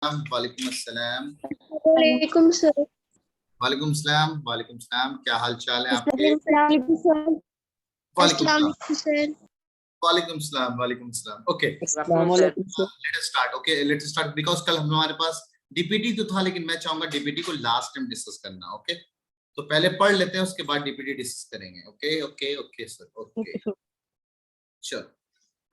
वालेकुम अस्सलाम। वालेकुम सर। वालेकुम सलाम। वालेकुम सलाम। क्या हाल चाल है आपके? वालेकुम सर। वालेकुम सलाम। सर। वालेकुम सलाम। वालेकुम सलाम। ओके, अस्सलाम वालेकुम sir. Let us start. Okay, let's start because कल हमारे पास डीपीटी तो था, लेकिन मैं चाहूंगा डीपीटी को लास्ट टाइम डिस्कस करना। ओके, तो पहले पढ़ लेते हैं, उसके बाद डीपीटी डिस्कस करेंगे। Okay okay okay sir. Okay चलो,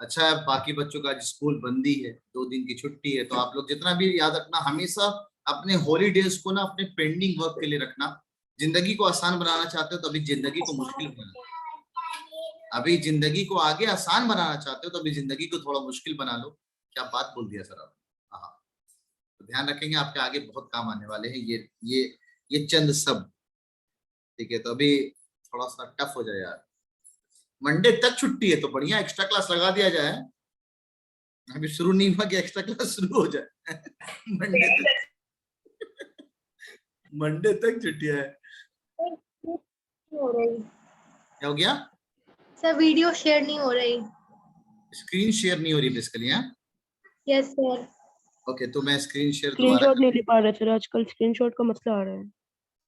अच्छा है। बाकी बच्चों का आज स्कूल बंदी है, 2 दिन की छुट्टी है, तो आप लोग जितना भी याद रखना, हमेशा अपने हॉलीडेज को ना अपने पेंडिंग वर्क के लिए रखना। जिंदगी को आसान बनाना चाहते हो तो अभी जिंदगी को मुश्किल बना लो। अभी जिंदगी को आगे आसान बनाना चाहते हो तो अभी जिंदगी को थोड़ा मुश्किल बना लो। क्या बात बोल दिया सर आप। हाँ, तो ध्यान रखेंगे, आपके आगे बहुत काम आने वाले हैं ये चंद सब। ठीक है, तो अभी थोड़ा सा टफ हो जाए यार। मंडे तक छुट्टी है तो बढ़िया एक्स्ट्रा क्लास लगा दिया जाए। अभी शुरू नहीं हुआ कि एक्स्ट्रा क्लास शुरू हो जाए। मंडे तक छुट्टियां है। हो रही क्या हो गया? सर, वीडियो शेयर नहीं हो रही। स्क्रीन शेयर नहीं हो रही बेसिकली। हाँ, यस सर। ओके, तो मैं स्क्रीन शेयर दोबारा। स्क्रीनशॉट नहीं ले पा रहे सर, आजकल स्क्रीनशॉट का मसला आ रहा है।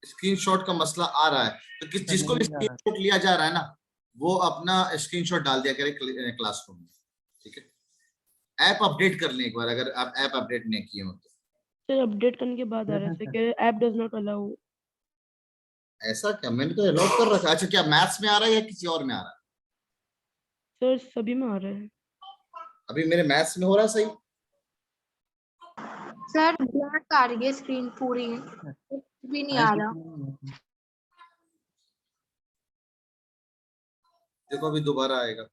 स्क्रीनशॉट का मसला आ रहा है तो जिसको भी स्क्रीनशॉट लिया जा रहा है ना, वो अपना स्क्रीनशॉट डाल दिया करे क्लासरूम में। ठीक है, ऐप अपडेट कर लें एक बार, अगर आप ऐप अपडेट नहीं किए हो तो। सर अपडेट करने के बाद आ रहा है सर, कि ऐप डज नॉट अलाउ। ऐसा क्या? मैंने तो अलाउ कर रखा है। अच्छा, क्या मैथ्स में आ रहा है या किसी और में आ रहा है? सर सभी में आ रहा है। अभी मेरे मैथ्स में हो रहा है सही। सर ब्लैक आ रही है स्क्रीन पूरी, कुछ भी नहीं आ रहा। देखो अभी दोबारा आएगा।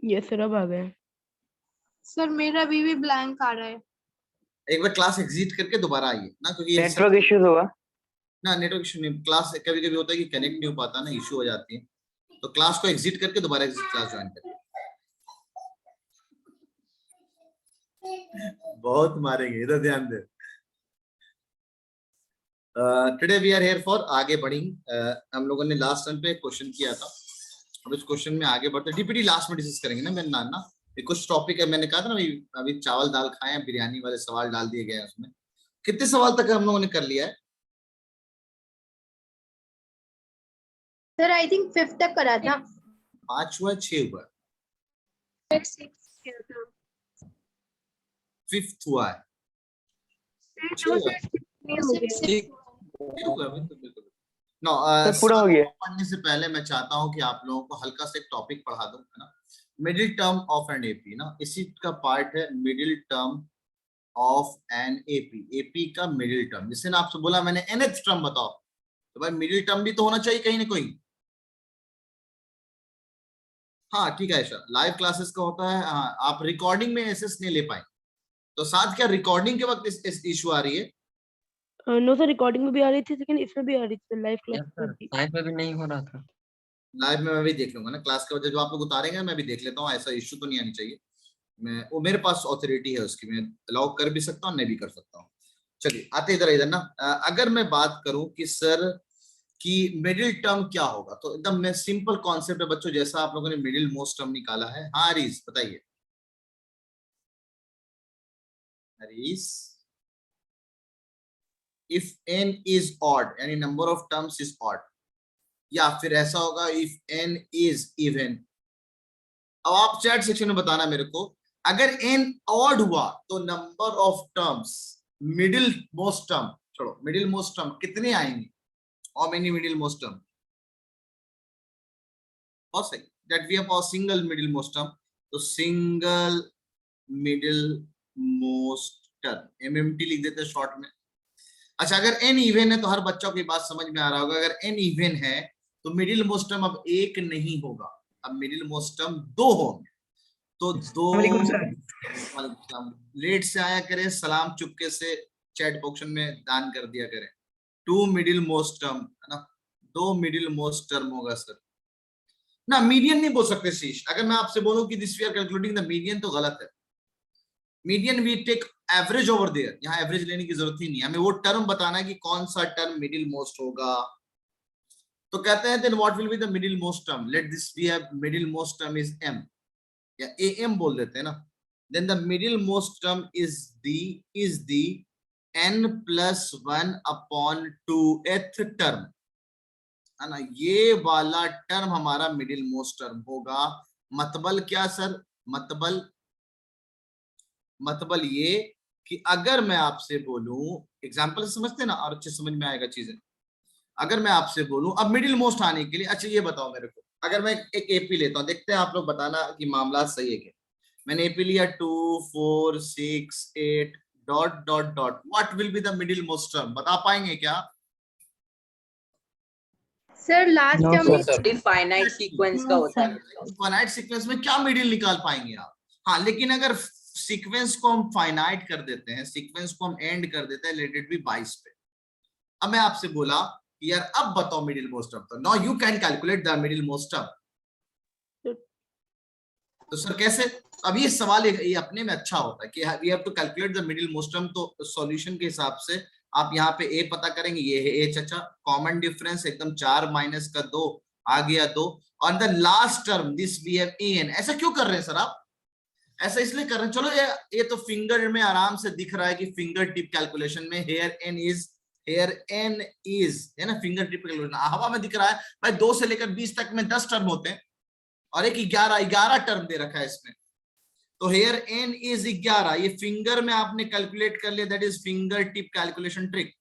ये सर अब आ गए। सर मेरा अभी भी ब्लैंक आ रहा है। एक बार क्लास एग्जिट करके दोबारा आइए ना, क्योंकि नेटवर्क इश्यूज होगा ना, नेटवर्क इशू नहीं, क्लास कभी कभी होता है कि कनेक्ट नहीं हो पाता ना, इशू हो जाती है। तो क्लास को एग्जिट करके दोबारा क्लास ज्वाइन करें। बहुत मारेंगे, इधर ध्यान दे। Today we are here for आगे बढ़ेंगे। हम लोगों ने लास्ट टाइम पे क्वेश्चन किया था, अब इस क्वेश्चन में आगे बढ़ते। डीपीटी लास्ट में डिस्कस करेंगे ना मेरे नाना। कुछ टॉपिक है, मैंने कहा था ना अभी चावल दाल खाए हैं, बिरयानी वाले सवाल डाल दिए गए हैं उसमें। कितने सवाल तक हम लोगों ने कर लिया है? सर आई थिंक 5th तक करा था। 5 हुआ, 6 हुआ, 5th हुआ है, 6 हुआ है। नो, पूरा हो गया। पढ़ने से पहले मैं चाहता हूं कि आप लोगों को हल्का से एक टॉपिक पढ़ा दूं, है ना। Middle term of an AP ना, इसी का पार्ट है middle term of an AP. AP का मिडिल टर्म, जिससे ना आपसे बोला मैंने nth टर्म बताओ, तो भाई मिडिल टर्म भी तो होना चाहिए कहीं ना कहीं। हाँ ठीक है, ऐसा लाइव क्लासेस का होता है। हाँ, आप रिकॉर्डिंग में एसेस नहीं ले पाए, तो साथ क्या रिकॉर्डिंग के वक्त इस इशू आ रही है? नो सर, रिकॉर्डिंग में भी आ रही थी, लेकिन इसमें भी आ रही थी, लाइव क्लास में भी। लाइव में भी नहीं हो रहा था। लाइव में मैं भी देख लूंगा ना, क्लास के वजह जो आप लोग उतारेंगे मैं भी देख लेता हूँ, ऐसा इश्यू तो नहीं आनी चाहिए। मैं वो मेरे पास ऑथोरिटी है उसकी, मैं अलाउ कर भी सकता हूँ, नहीं भी कर सकता हूँ। चलिए आते इधर इधर ना। अगर मैं बात करूं कि सर कि मिडिल टर्म क्या होगा, तो एकदम मैं सिंपल कॉन्सेप्ट है बच्चों, जैसा आप लोगों ने मिडिल मोस्ट टर्म निकाला है। हाँ हरीश बताइए। Harish, if n is odd यानी number of terms is odd, या फिर ऐसा होगा इफ n इज इवन। अब आप चैट सेक्शन में बताना मेरे को, अगर n ऑड हुआ तो number of terms middle most term, छोड़ो मिडिल मोस्ट टर्म कितने आएंगे? How many middle most term? और सही, that we have a single middle most term, तो single middle most term MMT लिख देते हैं शॉर्ट में। अच्छा, अगर n इवन है तो हर बच्चों की बात समझ में आ रहा होगा, अगर n इवन है तो मिडिल मोस्ट टर्म अब 1 नहीं होगा, अब मिडिल मोस्ट टर्म 2 होंगे। तो 2, लेट से आया करे, सलाम चुपके से चैट बॉक्स में दान कर दिया करे। 2 मिडिल मोस्ट टर्म है ना, 2 मिडिल मोस्ट टर्म होगा सर ना। मीडियन नहीं बोल सकते शीश, अगर मैं आपसे बोलूं कि this we are calculating the median तो गलत है। Median we take average over there, यहाँ एवरेज लेने की जरूरत ही नहीं है, हमें वो टर्म बताना है कि कौन सा टर्म मिडिल मोस्ट होगा। तो कहते हैं then what will be the middle most term, let this be a middle most term is m, या am बोल देते हैं ना। Then the middle most term is the n+1 upon 2th term, है ना। ये वाला टर्म हमारा मिडिल मोस्ट टर्म होगा। मतलब क्या सर, मतलब ये कि अगर मैं आपसे बोलूं, एग्जांपल समझते ना और अच्छे समझ में आएगा चीजें। अगर मैं आपसे बोलूं अब मिडिल मोस्ट आने के लिए, अच्छा ये बताओ मेरे को, अगर मैं एक एपी लेता हूं, देखते हैं आप लोग बताना कि मामला सही है क्या। मैंने एपी लिया 2 4 6 8 dot dot dot, what will be the middle most term, बता पाएंगे क्या? Sir last No, term sir. Definite sequence का होता है। फाइनाइट सीक्वेंस में क्या मिडिल निकाल पाएंगे आप? हाँ, लेकिन अगर सीक्वेंस को हम फाइनाइट कर देते हैं, सीक्वेंस को हम एंड कर देते हैं, लेट इट बी 22 पे। अब मैं आपसे बोला यार अब बताओ मिडिल मोस्ट टर्म, तो now you can calculate the middle most term. तो सर कैसे? अब ये सवाल ये अपने में अच्छा होता है कि we have to calculate the middle most term. तो सॉल्यूशन के हिसाब से आप यहाँ पे ए पता करेंगे, ये है ए चाचा, कॉमन डिफरेंस एकदम 4 माइनस का 2 आ गया 2, और the last term this we have n. ऐसा क्यों कर रहे हैं सर आप? ऐसा इसलिए कर रहे हैं, चलो ये तो फिंगर में आराम से दिख रहा है कि फिंगर टिप कैलकुलेशन में हेयर एन इज है ना, फिंगर टिप कैलकुलेशन हवा में दिख रहा है भाई। 2 से लेकर 20 तक में 10 टर्म होते हैं और एक 11 टर्म दे रखा है इसमें। तो हेयर एन इज 11, ये फिंगर में आपने कैलकुलेट कर लिया, that is finger tip calculation trick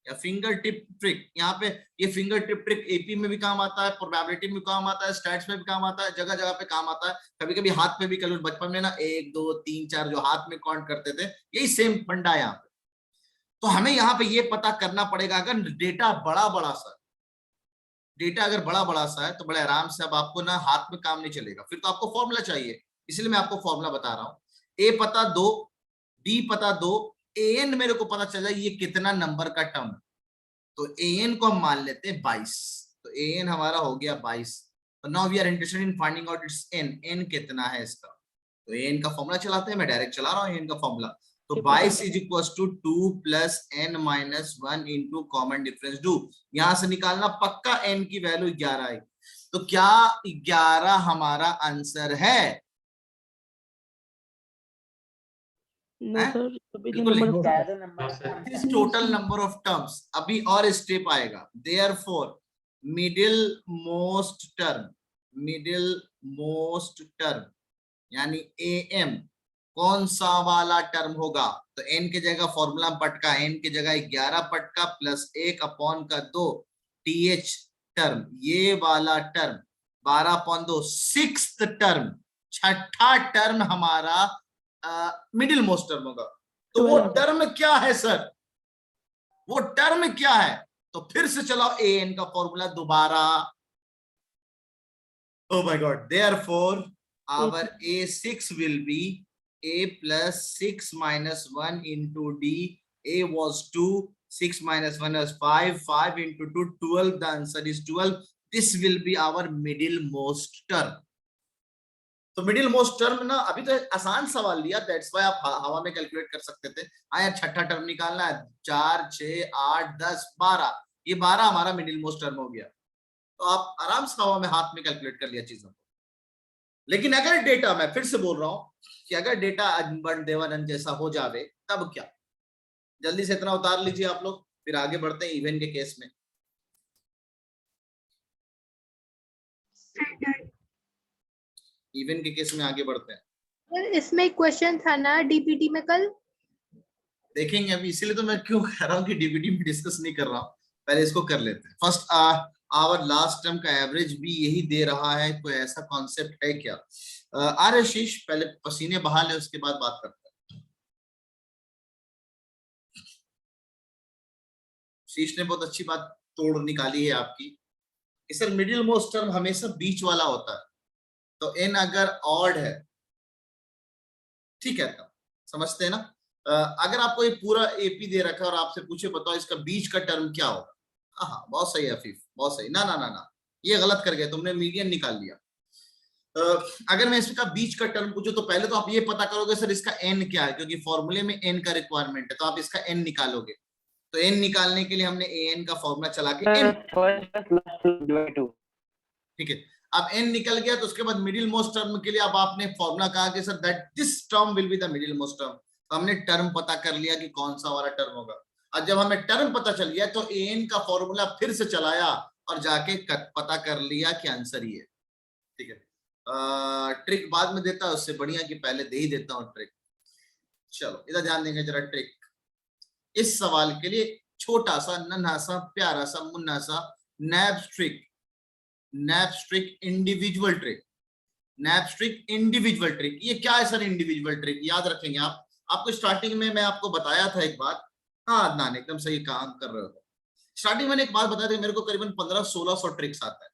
या फिंगर टिप ट्रिक। यहाँ पे ये फिंगर टिप ट्रिक एपी में भी काम आता है, प्रोबेबिलिटी में काम आता है, स्टैट्स में भी काम आता है, जगह जगह पे काम आता है। कभी कभी हाथ पे भी कैलकुलेट, बचपन में ना 1 2 3 4 जो हाथ में काउंट करते थे, यही सेम फंडा है यहाँ पे। तो हमें यहाँ पे ये पता करना पड़ेगा, अगर डेटा बड़ा सा, डेटा अगर बड़ा सा है तो बड़े आराम से अब आपको ना हाथ में काम नहीं चलेगा, फिर तो आपको फॉर्मूला चाहिए। इसलिए मैं आपको फॉर्मूला बता रहा हूँ। ए पता 2, डी पता 2, एन मेरे को पता चला ये कितना नंबर का टर्म है। तो एन को हम मान लेते हैं 22, तो एन हमारा हो गया 22। Now we are interested in finding out its n, n कितना है इसका। तो एन का फॉर्मूला चलाते हैं, मैं डायरेक्ट चला रहा हूँ एन का फॉर्मूला। तो 22 is equal to 2 plus n minus 1 into common difference 2। यहां से निकालना पक्का n की वैल्यू 11 है। तो क्या 11 हमारा आंसर है? नो सर, अभी बिल्कुल नहीं। Number this total number of terms, अभी और स्टेप आएगा। देयरफॉर मिडिल मोस्ट टर्म यानी am कौन सा वाला टर्म होगा? तो n की जगह फॉर्मूला पटका, n की जगह 11 पटका प्लस 1 अपॉन का 2 th टर्म, ये वाला टर्म 12 अपॉन 2 6th टर्म, छठा टर्म हमारा मिडिल मोस्ट टर्म होगा। तो वो टर्म क्या है सर? वो टर्म क्या है? तो फिर से चलाओ an का फॉर्मूला दोबारा। Oh my God! Therefore, our A6 will be A plus 6 minus 1 into D. A was 2, 6 minus 1 was 5, 5 into 2, 12. The answer is 12. This will be our middle most term. तो middle most term ना, अभी तो आसान सवाल लिया, that's why आप हवा में कैलकुलेट कर सकते थे। हाँ यार, छठा टर्म निकालना है, 4 6 8 10 12, ये 12 हमारा मिडिल मोस्ट टर्म हो गया। तो आप आराम से हवा में हाथ में कैलकुलेट कर लिया चीजों को। लेकिन अगर डेटा, मैं फिर से बोल रहा हूं कि अगर डेटा अनबन देवानंद जैसा हो जावे तब क्या? जल्दी से इतना उतार लीजिए आप लोग, फिर आगे बढ़ते हैं इवन के केस में। इवन के केस में आगे बढ़ते हैं। इसमें क्वेश्चन था ना डीपीटी में कल, देखेंगे अभी, इसीलिए तो मैं क्यों कह रहा हूँ कि डीपीटी में डिस्कस नहीं कर रहा हूँ, पहले इसको कर लेते हैं। फर्स्ट आवर लास्ट टर्म का एवरेज भी यही दे रहा है, कोई ऐसा कॉन्सेप्ट है क्या? आशीष पहले पसीने बहा ले, उसके बाद बात करते हैं। शीश ने बहुत अच्छी बात तोड़ निकाली है आपकी। सर मिडिल मोस्ट टर्म हमेशा बीच वाला होता है, तो n अगर ऑड है, ठीक है, तब समझते हैं ना। अगर आपको ये पूरा एपी दे रखा है और आपसे पूछे बताओ इसका बीच का टर्म क्या होगा, हाँ बहुत सही अफीफ, बहुत सही। ना ना ना ना, ये गलत कर गए तुमने, मीडियन निकाल लिया। अगर मैं इसका बीच का टर्म पूछूं तो पहले तो आप ये पता करोगे सर इसका एन क्या है, क्योंकि फॉर्मूले में एन का रिक्वायरमेंट है, तो आप इसका एन निकालोगे। तो एन निकालने के लिए हमने ए एन का फॉर्मूला चला के एन, ठीक है। अब एन निकल गया तो उसके बाद मिडिल मोस्ट टर्म के लिए अब आपने फॉर्मूला कहा कि sir that this term will be the middle most term, तो हमने टर्म पता कर लिया कि कौन सा वाला टर्म होगा। और जब हमें टर्म पता चल गया तो ए एन का फॉर्मूला फिर से चलाया और जाके पता कर लिया कि आंसर ये है, ठीक है। ट्रिक बाद में देता है, उससे बढ़िया कि पहले दे ही देता हूं ट्रिक। चलो इधर ध्यान देंगे जरा ट्रिक। इस सवाल के लिए छोटा सा नन्हा सा प्यारा सा मुन्ना सा नैपस्ट्रिक इंडिविजुअल ट्रिक, नैपस्ट्रिक इंडिविजुअल ट्रिक। ये क्या है सर इंडिविजुअल ट्रिक? याद रखेंगे आप, आपको स्टार्टिंग में मैं आपको बताया था एक बात। हाँ अदनान एकदम सही काम कर रहे हो। स्टार्टिंग में एक बात बताया था, मेरे को करीबन 1500-1600 ट्रिक्स आता है।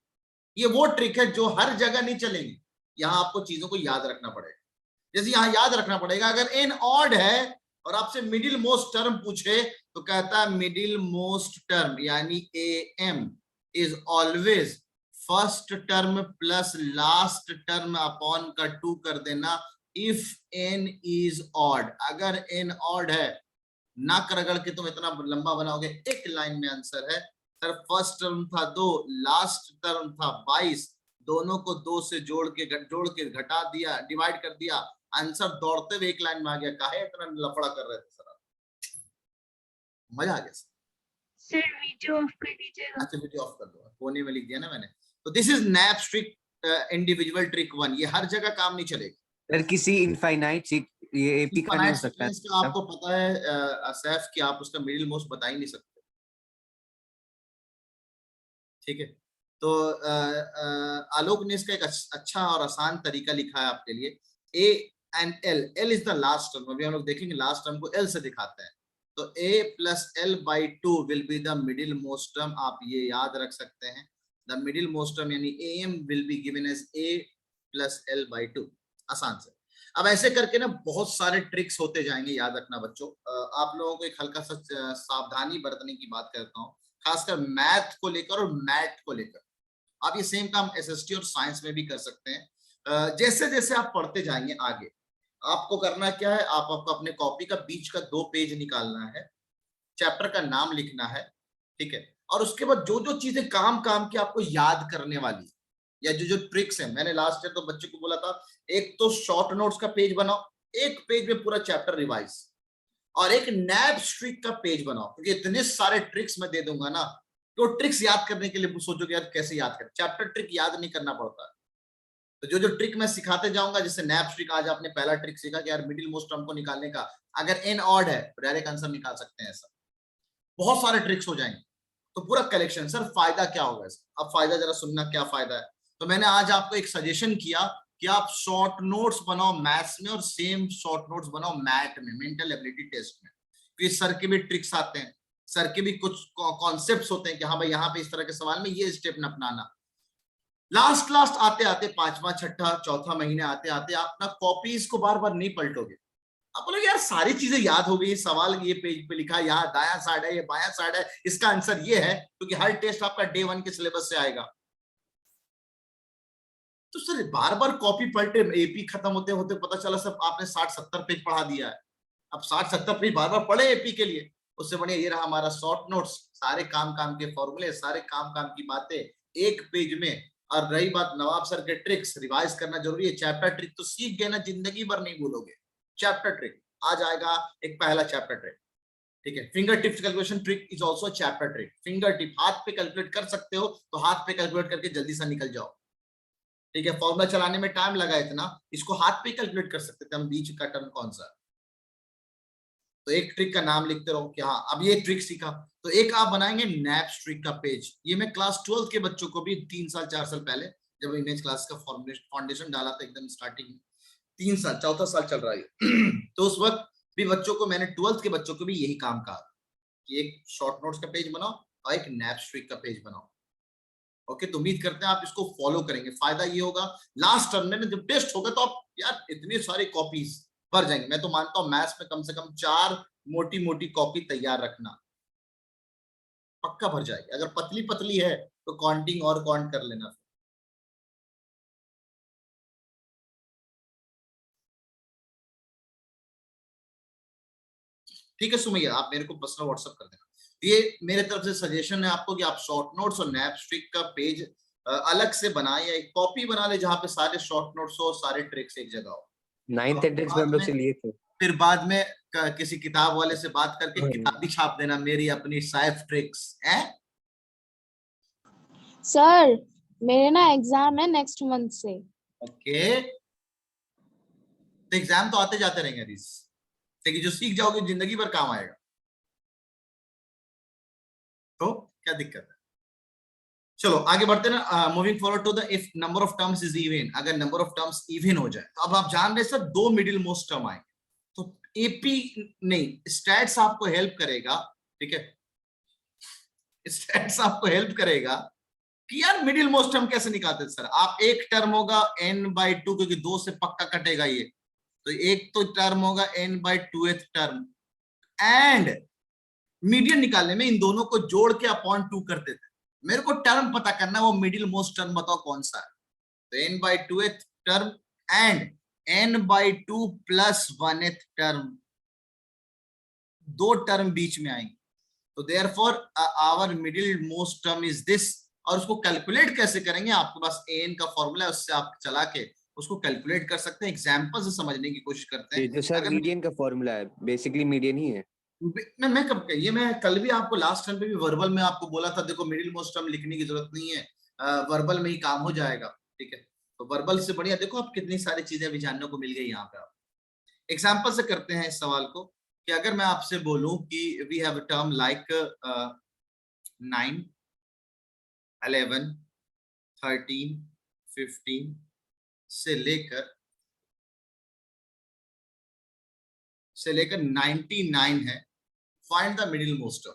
ये वो ट्रिक है जो हर जगह नहीं चलेंगे, यहाँ आपको चीजों को याद रखना पड़ेगा। जैसे यहाँ याद रखना पड़ेगा, अगर एन ऑड है और आपसे मिडिल मोस्ट टर्म पूछे तो कहता है मिडिल मोस्ट टर्म यानी a m is always first term plus last term upon का 2 कर देना इफ एन इज ऑड। अगर एन ऑड है, नाक रगड़ के तुम इतना लंबा बनाओगे, एक लाइन में आंसर है सर फर्स्ट टर्म था 2, लास्ट टर्म था 22, दोनों को 2 से जोड़ के घटा दिया, डिवाइड कर दिया, आंसर दौड़ते हुए एक लाइन में आ गया। काहे इतना लफड़ा कर रहे थे सर? मजा आ गया सर वीडियो ऑफ कर दीजिएगा। अच्छा वीडियो ऑफ कर दो, कोने में लिख दिया ना मैंने। तो दिस इज नैपस्ट्रिक इंडिविजुअल ट्रिक 1। ये हर जगह काम नहीं चलेगा सर। किसी इनफाइनाइट ये एपी का नहीं हो सकता है। का आपको पता है सैफ कि आप उसका मिडिल मोस्ट बता ही नहीं सकते, ठीक है। तो आलोक ने इसका एक अच्छा और आसान तरीका लिखा है आपके लिए। A and L, L is the last term, अभी हम लोग देखेंगे लास्ट टर्म को एल से दिखाते हैं। तो a plus l by 2 will be the middle most term, आप ये याद रख सकते हैं। द मिडिल मोस्ट टर्म यानी am will be given as a plus l by 2, आसान से। अब ऐसे करके ना बहुत सारे ट्रिक्स होते जाएंगे, याद रखना बच्चों। आप लोगों को एक हल्का सा सावधानी बरतने की बात करता हूँ, खासकर मैथ को लेकर और मैथ को लेकर। आप ये सेम काम एसएसटी और साइंस में भी कर सकते हैं। जैसे जैसे आप पढ़ते जाएंगे आगे, आपको करना क्या है, आपको अपने कॉपी का बीच का 2 पेज निकालना है, चैप्टर का नाम लिखना है, ठीक है। और उसके बाद जो जो चीजें काम की आपको याद करने वाली या जो जो ट्रिक्स है, मैंने लास्ट ईयर तो बच्चे को बोला था, एक तो शॉर्ट नोट्स का पेज बनाओ, एक पेज में पूरा चैप्टर रिवाइज, और एक नैपस्ट्रिक का पेज बनाओ, क्योंकि इतने सारे ट्रिक्स मैं दे दूंगा ना, तो ट्रिक्स याद करने के लिए सोचोगे यार कैसे याद करें, चैप्टर ट्रिक याद नहीं करना पड़ता। तो जो जो ट्रिक मैं सिखाते जाऊंगा, जैसे नैपस्ट्रिक, आज आपने पहला ट्रिक सीखा कि यार मिडिल मोस्ट टर्म को निकालने का, अगर एन ऑड है तो डायरेक्ट आंसर निकाल सकते हैं, ऐसा बहुत सारे ट्रिक्स हो जाएंगे। तो पूरा कलेक्शन। सर फायदा क्या होगा इसका? अब फायदा जरा सुनना, क्या फायदा है। तो मैंने आज आपको एक सजेशन किया कि आप शॉर्ट नोट्स बनाओ मैथ्स में और सेम शॉर्ट नोट्स बनाओ मैथ में, मेंटल एबिलिटी टेस्ट में, क्योंकि सर के भी ट्रिक्स आते हैं, सर के भी कुछ कॉन्सेप्ट्स होते हैं कि हाँ भाई यहाँ पे इस तरह के सवाल में ये स्टेप न अपनाना। लास्ट आते आते 5वां 6ठा 4था महीने आते आते आप ना कॉपीज को बार बार नहीं पलटोगे, आप बोलोगे यार सारी चीजें याद हो गई, सवाल ये पेज पे लिखा है, यहाँ दायां साइड है, ये बायां साइड है, इसका आंसर ये है, क्योंकि हर टेस्ट आपका डे 1 के सिलेबस से आएगा। तो सर बार बार कॉपी पलटे, एपी खत्म होते होते पता चला सब आपने 60-70 पेज पढ़ा दिया है। अब 60-70 पेज बार बार पढ़े एपी के लिए, उससे बढ़िया ये रहा हमारा शॉर्ट नोट्स, सारे काम के फॉर्मूले, सारे काम की बातें एक पेज में। और रही बात नवाब सर के ट्रिक्स, रिवाइज करना जरूरी है। चैप्टर ट्रिक तो सीख गए ना, जिंदगी भर नहीं भूलोगे। चैप्टर ट्रिक आज आएगा, एक पहला चैप्टर ट्रिक, ठीक है। Finger tips calculation trick is also chapter trick. Finger tip हाथ पे कैलकुलेट कर सकते हो तो हाथ पे कैलकुलेट करके जल्दी से निकल जाओ, ठीक है। फॉर्मूला चलाने में टाइम लगा इतना, इसको हाथ पे कैलकुलेट कर सकते थे हम, बीच का टर्म कौन सा। तो एक ट्रिक का नाम लिखते रहो कि हाँ अब ये ट्रिक सीखा। तो एक आप बनाएंगे नैपस्ट्रिक का पेज। ये मैं क्लास 12 के बच्चों को भी 3 साल 4 साल पहले जब इमेज क्लास का फाउंडेशन डाला था एकदम स्टार्टिंग में, 3 साल 4था साल चल रहा है तो उस वक्त भी बच्चों को मैंने 12th के बच्चों को भी यही काम कहा कि एक शॉर्ट नोट्स का पेज बनाओ और एक नैपस्ट्रिक का पेज बनाओ। ओके, तो उम्मीद करते हैं आप इसको फॉलो करेंगे। फायदा ये होगा लास्ट टर्म में जब टेस्ट होगा तो आप यार इतनी सारी कॉपीज भर जाएंगे। मैं तो मानता हूं मैथ्स में कम से कम 4 मोटी मोटी कॉपी तैयार रखना, पक्का भर जाएगी। अगर पतली पतली है तो काउंटिंग और काउंट कर लेना। ठीक है सुमैया, आप मेरे को पर्सनल व्हाट्सएप कर देना। ये मेरे तरफ से सजेशन है आपको कि आप शॉर्ट नोट्स और नैपस्ट्रिक का पेज अलग से बनाए या एक कॉपी बना ले जहां पे सारे शॉर्ट नोट्स हो, सारे ट्रिक्स एक जगह हो। 9th एंट्रेंस में हम लोग से लिए थे। फिर बाद में किसी किताब वाले से बात करके हाँ। किताब भी छाप देना, मेरी अपनी साइफ ट्रिक्स है। सर मेरे ना एग्जाम है नेक्स्ट मंथ से। ओके, तो एग्जाम तो आते जाते रहेंगे हरीश, लेकिन जो सीख जाओगे जिंदगी भर काम आएगा, तो क्या दिक्कत है। चलो आगे बढ़ते ना, moving forward to the if number of terms is even, अगर नंबर ऑफ टर्म्स इवन हो जाए तो अब आप जान रहे सर दो मिडिल मोस्ट टर्म आएंगे, तो एपी नहीं स्टैट्स आपको हेल्प करेगा, ठीक है, स्टैट्स आपको हेल्प करेगा कि यार मिडिल मोस्ट टर्म कैसे निकालते हैं सर। आप एक टर्म होगा n/2 क्योंकि 2 से पक्का कटेगा ये, तो एक तो टर्म होगा n/2th टर्म, एंड मीडियन निकालने में इन दोनों को जोड़ के अपॉन 2 करते थे। मेरे को टर्म पता करना, वो मिडिल मोस्ट टर्म बताओ कौन सा है। तो n/2th term and n/2 + 1th term, दो टर्म बीच में आएंगे, तो therefore our middle most term is this. और उसको कैलकुलेट कैसे करेंगे, आपके पास an का फॉर्मूला है, उससे आप चला के उसको कैलकुलेट कर सकते हैं। एग्जांपल से समझने की कोशिश करते हैं। ये जो सर अगर मीडियन का फॉर्मूला है, बेसिकली मीडियन ही है। मैं कब ये मैं कल भी आपको लास्ट टाइम पे भी वर्बल में आपको बोला था, देखो मिडिल मोस्ट टर्म लिखने की जरूरत नहीं है, वर्बल में ही काम हो जाएगा, ठीक है। तो वर्बल से बढ़िया देखो आप कितनी सारी चीजें भी जानने को मिल गई यहाँ पे। आप एग्जांपल से करते हैं इस सवाल को कि अगर मैं आपसे बोलूं कि we have a term like 9, 11, 13, 15 से लेकर 99 है, find the middle most term.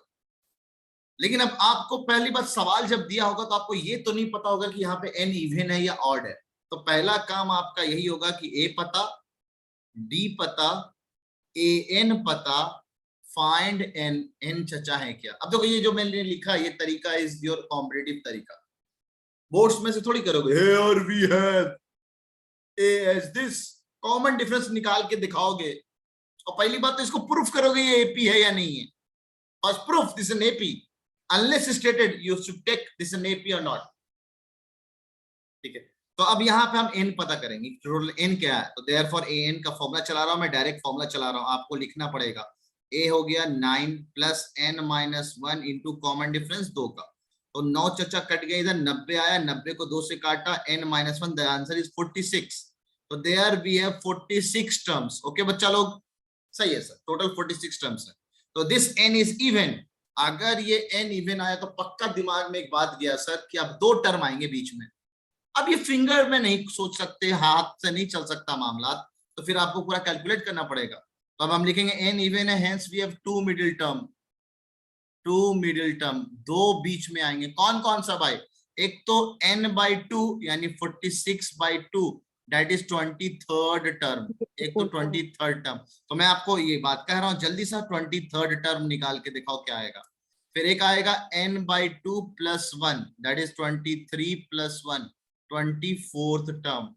लेकिन अब आपको पहली बार सवाल जब दिया होगा तो आपको ये तो नहीं पता होगा कि यहाँ पे n इवन है या ऑड है, तो पहला काम आपका यही होगा कि a पता, d पता, an पता, फाइंड n चचा है क्या। अब देखो ये जो मैंने लिखा ये तरीका इज योर कॉम्पिटिटिव तरीका, बोर्ड्स में से थोड़ी करोगे here we have a as this, common difference निकाल के दिखाओगे, और पहली बात तो इसको प्रूफ करोगे ये एपी है या नहीं है। First proof this an AP, unless stated you should take this an AP or not, ठीक है। तो अब यहाँ पे हम n पता करेंगे, टोटल n क्या है, तो देयरफॉर an का फॉर्मूला चला रहा हूं मैं, डायरेक्ट फॉर्मूला चला रहा हूं, आपको लिखना पड़ेगा a हो गया 9 + n - 1 इंटू कॉमन डिफरेंस 2 का, तो 9 चचा कट गया, इधर 90 आया, 90 को 2 से काटा, n - 1, द आंसर इज 46। तो there we have 46 terms. Okay बच्चा लोग, सही है सर, टोटल 46 टर्म्स है। तो दिस n इज इवन, अगर ये n इवन आया तो पक्का दिमाग में एक बात गया सर कि अब 2 टर्म आएंगे बीच में। अब ये फिंगर में नहीं सोच सकते, हाथ से नहीं चल सकता मामला, तो फिर आपको पूरा कैलकुलेट करना पड़ेगा। तो अब हम लिखेंगे n इवन है, hence we have 2 middle term, 2 middle term, 2 बीच में आएंगे। कौन कौन सा भाई, एक तो n/2 यानी 46/2 दैट इज 23rd टर्म, एक तो 23rd टर्म। तो मैं आपको ये बात कह रहा हूं, जल्दी सा 23rd टर्म निकाल के दिखाओ क्या आएगा। फिर एक आएगा n/2 + 1 that is 23 + 1 24th term,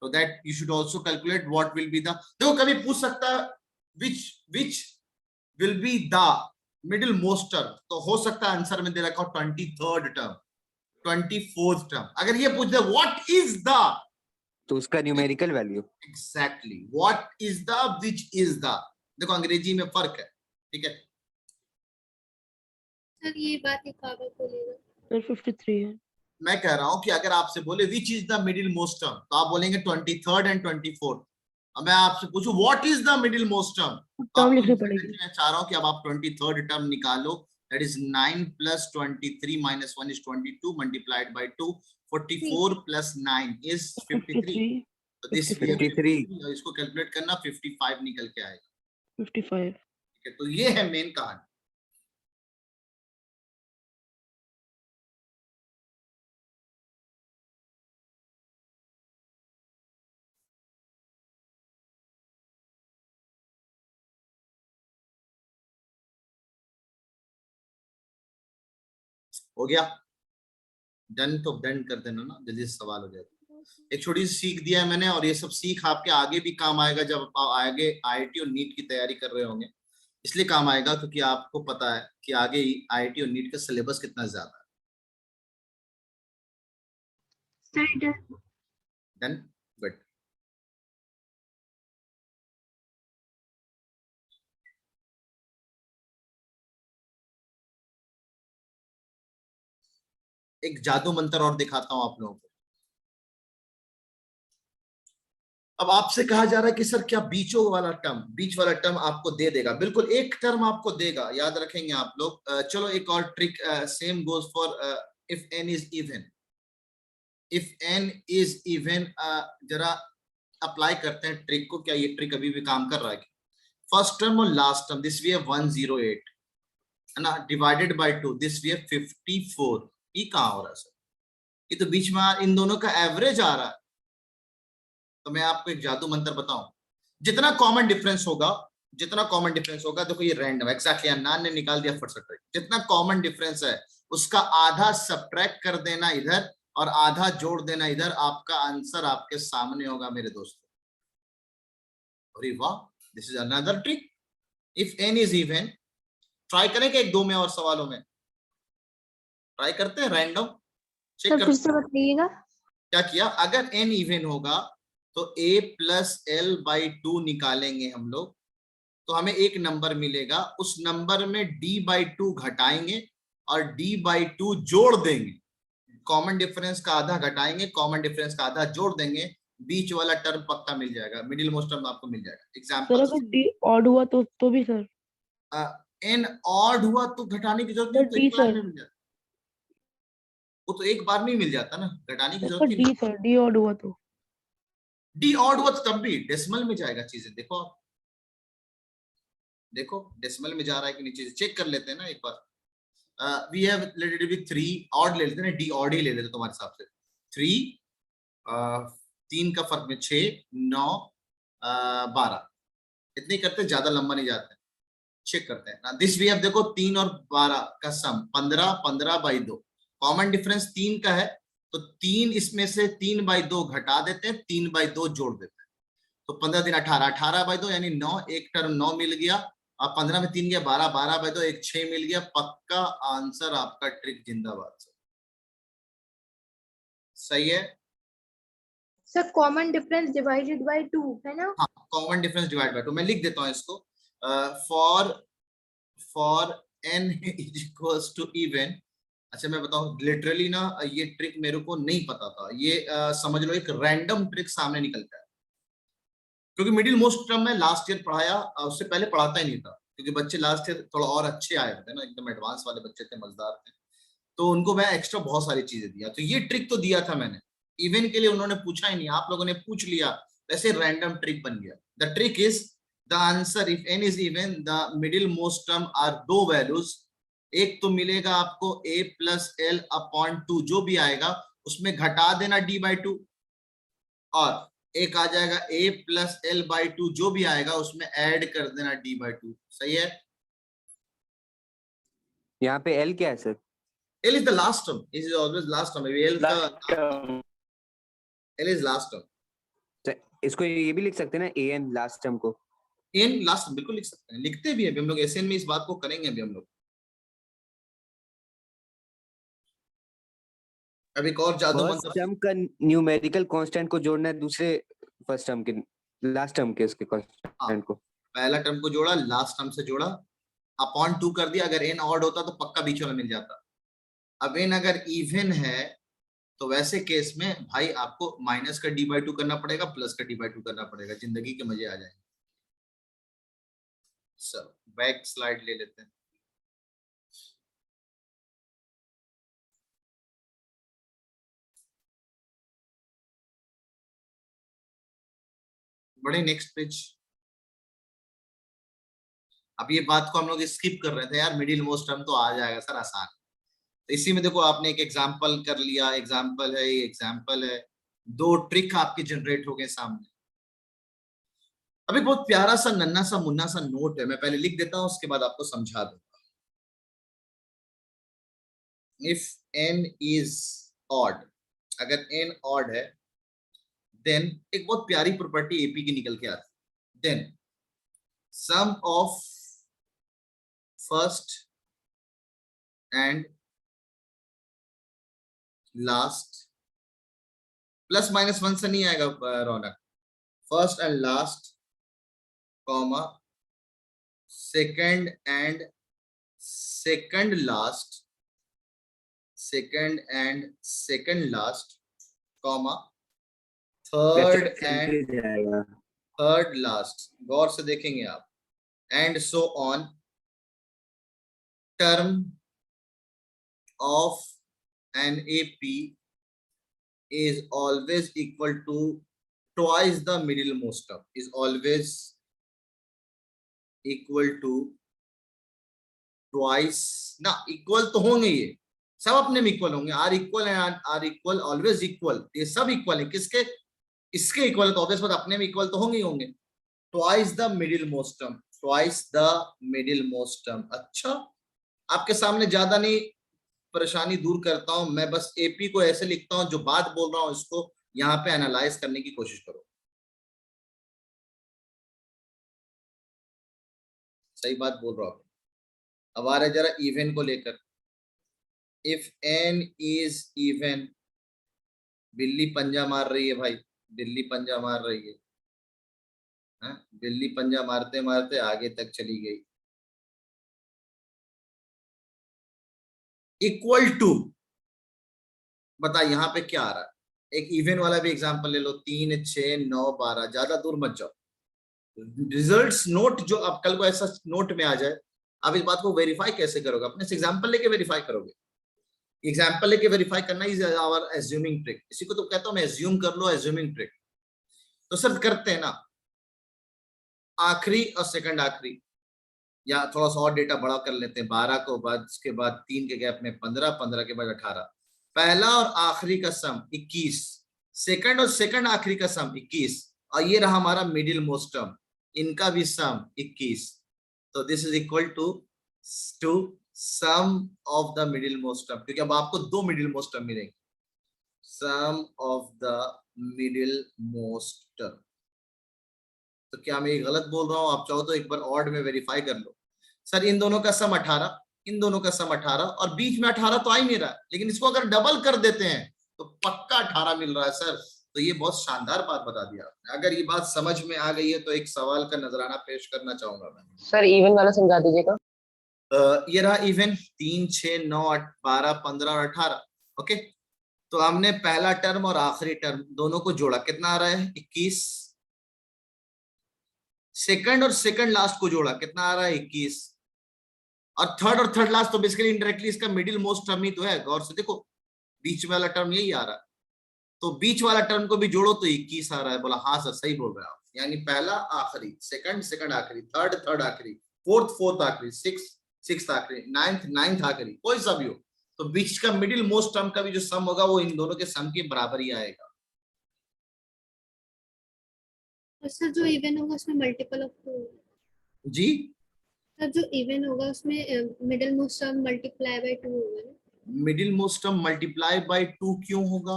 so that you should also calculate what will be the, देखो कभी पूछ सकता है which will be the middle most term, तो हो सकता है आंसर में दे रखा हो 23rd टर्म, 24th टर्म। अगर ये पूछ दे what is the, तो उसका numerical value, exactly what is the, which is the, देखो अंग्रेजी में फर्क है, ठीक है। सर ये बात एक कागज बोलेगा। सर 53 है। मैं कह रहा हूं कि अगर आपसे बोले which is the middle most term, तो आप बोलेंगे 23rd एंड 24th। अब मैं आपसे पूछूं what is the middle most term, term लिखनी पड़ेगी। मैं चाह रहा हूं कि अब आप 23rd टर्म निकालो, that is 9 + 23 - 1 is 22 multiplied by 2, 44 + 9 is 53। तो दिस 53, इसको कैलकुलेट करना, 55 निकल के आएगा, 55। ठीक है। तो ये है मेन कहानी। हो गया डन, तो डन कर देना ना, जल्दी से सवाल हो जाएगा। एक छोटी सी सीख दिया है मैंने, और ये सब सीख आपके आगे भी काम आएगा जब आप आगे आईआईटी और नीट की तैयारी कर रहे होंगे। इसलिए काम आएगा क्योंकि आपको पता है कि आगे आईआईटी और नीट का सिलेबस कितना ज्यादा है। Done, good. एक जादू मंत्र और दिखाता हूं आप लोगों को। अब आपसे कहा जा रहा है कि सर क्या बीच वाला टर्म आपको दे देगा? बिल्कुल एक टर्म आपको देगा, याद रखेंगे आप लोग। चलो एक और trick, same goes for if n is even. If n is even जरा अप्लाई करते हैं ट्रिक को। क्या ये ट्रिक अभी भी काम कर रहा है? फर्स्ट टर्म और last term, this we have 108 है ना, divided by 2, this we have 54। ये कहां हो रहा है सर? ये तो बीच में इन दोनों का एवरेज आ रहा है। तो मैं आपको एक जादू मंत्र बताऊं, जितना कॉमन डिफरेंस होगा, देखो ये रैंडम एग्जैक्टली अन्नान ने निकाल दिया फट से। जितना कॉमन डिफरेंस है उसका आधा सब्ट्रैक्ट कर देना इधर और आधा जोड़ देना इधर, आपका आंसर आपके सामने होगा मेरे दोस्तों। अरे वाह, this is another trick. If n is even, try करेंगे एक दो में और सवालों में ट्राई करते हैं रैंडम चेक सर करते फिर से बताइएगा। क्या किया, अगर n इवन होगा तो a प्लस l बाई 2 निकालेंगे हम लोग, तो हमें एक नंबर मिलेगा। उस नंबर में d बाई 2 घटाएंगे और d बाई 2 जोड़ देंगे। कॉमन डिफरेंस का आधा घटाएंगे, कॉमन डिफरेंस का आधा जोड़ देंगे, बीच वाला टर्म पक्का मिल जाएगा, मिडिल मोस्ट टर्म आपको मिल जाएगा। सर एग्जांपल, अगर डी ऑड हुआ तो भी सर? n ऑड हुआ तो घटाने की जरूरत नहीं, तो डी एक बार सर, में मिल जाता। वो तो एक बार में ही मिल जाता ना, घटाने की जरूरत सर ही डी नहीं। सर, डी ऑड हुआ तो? डी ऑड हुआ तो तब भी डेसिमल में जाएगा चीजें। देखो आप, देखो डेसिमल में जा रहा है कि नहीं, चीजें चेक कर लेते हैं ना एक बार। We have let it be 3 odd ले लेते हैं, डी ऑड ही ले लेते हैं तुम्हारे हिसाब से। 3 3 का फर्क में 6 9 12 इतने करते, ज्यादा लंबा नहीं जाते। चेक करते हैं दिस वी हैव, देखो 3 और 12 का सम 15, 15 बाई 2, कॉमन डिफरेंस 3 का है, तो 3 इसमें से 3 बाई 2 घटा देते हैं, 3 बाई 2 जोड़ देते हैं, तो 15 दिन 18, 18 बाई 2 यानी 9, एक टर्म 9 मिल गया, और 15 में 3 गया 12, 12 बाई 2 एक 6 मिल गया। पक्का आंसर आपका, ट्रिक जिंदाबाद। सही है। Sir common difference divided by 2 है ना? हाँ, कॉमन डिफरेंस डिवाइड बाय 2 मैं लिख देता हूँ इसको। For n is equals to even. अच्छा मैं बताऊं, लिटरली ना ये ट्रिक मेरे को नहीं पता था, ये समझ लो एक रैंडम ट्रिक सामने निकलता है, क्योंकि मिडिल मोस्ट टर्म में लास्ट ईयर पढ़ाया, उससे पहले पढ़ाता ही नहीं था, क्योंकि बच्चे लास्ट ईयर थोड़ा और अच्छे आए थे ना, एकदम एडवांस वाले बच्चे थे, मजेदार थे, तो उनको मैं एक्स्ट्रा बहुत सारी चीजें दिया। तो ये ट्रिक तो दिया था मैंने, इवन के लिए उन्होंने पूछा ही नहीं, आप लोगों ने पूछ लिया, वैसे रैंडम ट्रिक बन गया। The trick is the answer if n is even, the middle most term are दो वैल्यूज। एक तो मिलेगा आपको a प्लस एल अपॉन 2, जो भी आएगा उसमें घटा देना d बाई 2, और एक आ जाएगा a प्लस एल बाई 2, जो भी आएगा उसमें ऐड कर देना d बाई 2। सही है। यहाँ पे L क्या है sir? L is the last term. It is always last term. L का L is last term. तो इसको ये भी लिख सकते हैं ना, AN लास्ट टर्म को? N last term बिल्कुल लिख सकते हैं, लिखते भी हैं अभी हम लोग SN में, इस बात को करेंगे अभी हम लोग। अब एक और जादू फर्स्ट टर्म का न्यूमेरिकल कांस्टेंट को जोड़ना है दूसरे फर्स्ट टर्म के, लास्ट टर्म के उसके कांस्टेंट को। पहला टर्म को जोड़ा, लास्ट टर्म से जोड़ा, अपॉन 2 कर दिया। अगर n ऑड होता तो पक्का बीच वाला मिल जाता। अब n अगर इवन है तो वैसे केस में भाई आपको माइनस का d बाई 2 करना पड़ेगा, प्लस का d बाई 2 करना पड़ेगा, जिंदगी के मजे आ जाएंगे। सब बैक स्लाइड ले लेते हैं। बड़े नेक्स्ट पेज। अब ये बात को हम लोग स्किप कर रहे थे यार, मिडिल मोस्ट टर्म तो आ जाएगा सर आसान। तो इसी में देखो आपने एक एग्जांपल कर लिया, एग्जांपल है ये, एग्जांपल है, दो ट्रिक आपके जनरेट हो गए सामने। अभी बहुत प्यारा सा नन्ना सा मुन्ना सा नोट है, मैं पहले लिख देता हूं, उसके बाद आपको समझा दूंगा। इफ n इज ऑड, अगर n ऑड है देन एक बहुत प्यारी प्रॉपर्टी एपी की निकल के आती, then sum of first and last, plus minus 1 से नहीं आएगा Raunak, first and last comma second and second last, second and second last comma third and जाएगा। थर्ड लास्ट, गौर से देखेंगे आप, and so on, term of an AP is always equal to twice the middle most term, is always equal to twice, ना equal तो होंगे, ये सब अपने में इक्वल होंगे, are equal and are equal always equal, ये सब इक्वल है, किसके, इसके इक्वल, तो ऑब्वियस बात अपने में इक्वल तो होंगे ही होंगे, twice the middle most term, twice the middle most term. अच्छा, आपके सामने ज्यादा नहीं परेशानी दूर करता हूं मैं, बस एपी को ऐसे लिखता हूं, जो बात बोल रहा हूं इसको यहां पे एनालाइज करने की कोशिश करो। सही बात बोल रहा हूं। अब आ रहे जरा इवन को लेकर, इफ n इज इवन, बिल्ली पंजा मार रही है भाई, बिल्ली पंजा मार रही है, बिल्ली पंजा मारते मारते आगे तक चली गई, इक्वल टू, बता यहाँ पे क्या आ रहा है, एक इवन वाला भी एग्जांपल ले लो, 3 6 9 12, ज्यादा दूर मत जाओ, रिजल्ट्स नोट जो अब कल को ऐसा नोट में आ जाए, आप इस बात को वेरीफाई कैसे करोगे, अपने से एग्जांपल लेके वेरीफाई करोगे, एग्जांपल लेके वेरीफाई करना इज आवर एज्यूमिंग ट्रिक, इसी को तो कहता हूं मैं, एज्यूम कर लो, एज्यूमिंग ट्रिक। तो सब करते हैं ना, आखिरी और सेकंड आखिरी, या थोड़ा सा और डेटा बड़ा कर लेते हैं, 12 को बाद, उसके बाद 3 के गैप में 15, 15 के बाद 18, पहला और आखिरी का सम 21, सेकंड और सेकंड आखिरी का सम 21, और ये रहा हमारा मिडिल मोस्ट टर्म, इनका भी सम 21, तो this is equal to sum of the middle most term, क्योंकि अब आपको 2 मिडिल मोस्ट टर्म मिलेंगे, sum of the middle most term. तो क्या मैं ये गलत बोल रहा हूं, आप चाहो तो एक बार ऑड में वेरीफाई कर लो, सर इन दोनों का सम 18, इन दोनों का सम 18, और बीच में 18 तो आ ही नहीं रहा, लेकिन इसको अगर डबल कर देते हैं तो पक्का 18 मिल रहा है सर। तो ये बहुत शानदार बात बता दिया आपने। अगर ये बात समझ में आ गई है तो एक सवाल का नजराना पेश करना चाहूंगा मैं। सर इवन वाला समझा दीजिएगा। ये रहा इवन, 3 6 9 12 15 और 18। ओके, तो हमने पहला टर्म और आखिरी टर्म दोनों को जोड़ा, कितना आ रहा है 21। सेकंड और सेकंड लास्ट को जोड़ा, कितना आ रहा है 21। और थर्ड लास्ट तो बेसिकली इनडायरेक्टली इसका मिडिल मोस्ट टर्म ही तो है। गौर से देखो, बीच वाला टर्म यही आ रहा है, तो बीच वाला टर्म को भी जोड़ो तो 21 आ रहा है। बोला हाँ सर सही बोल रहे हैं आप, यानी पहला आखिरी, सेकंड आखिरी, थर्ड आखिरी, फोर्थ आखिरी, सिक्स आखिरी, नाइन्थ आखिरी, कोई सा भी हो, तो बीच का मिडिल मोस्ट टर्म का भी जो सम होगा वो इन दोनों के सम के बराबर ही आएगा। और सर जो इवन होगा उसमें मल्टीपल ऑफ 2, जी सर जो इवन होगा उसमें middle most term multiply by 2 होगा ना? Middle most term multiply by 2 क्यों होगा?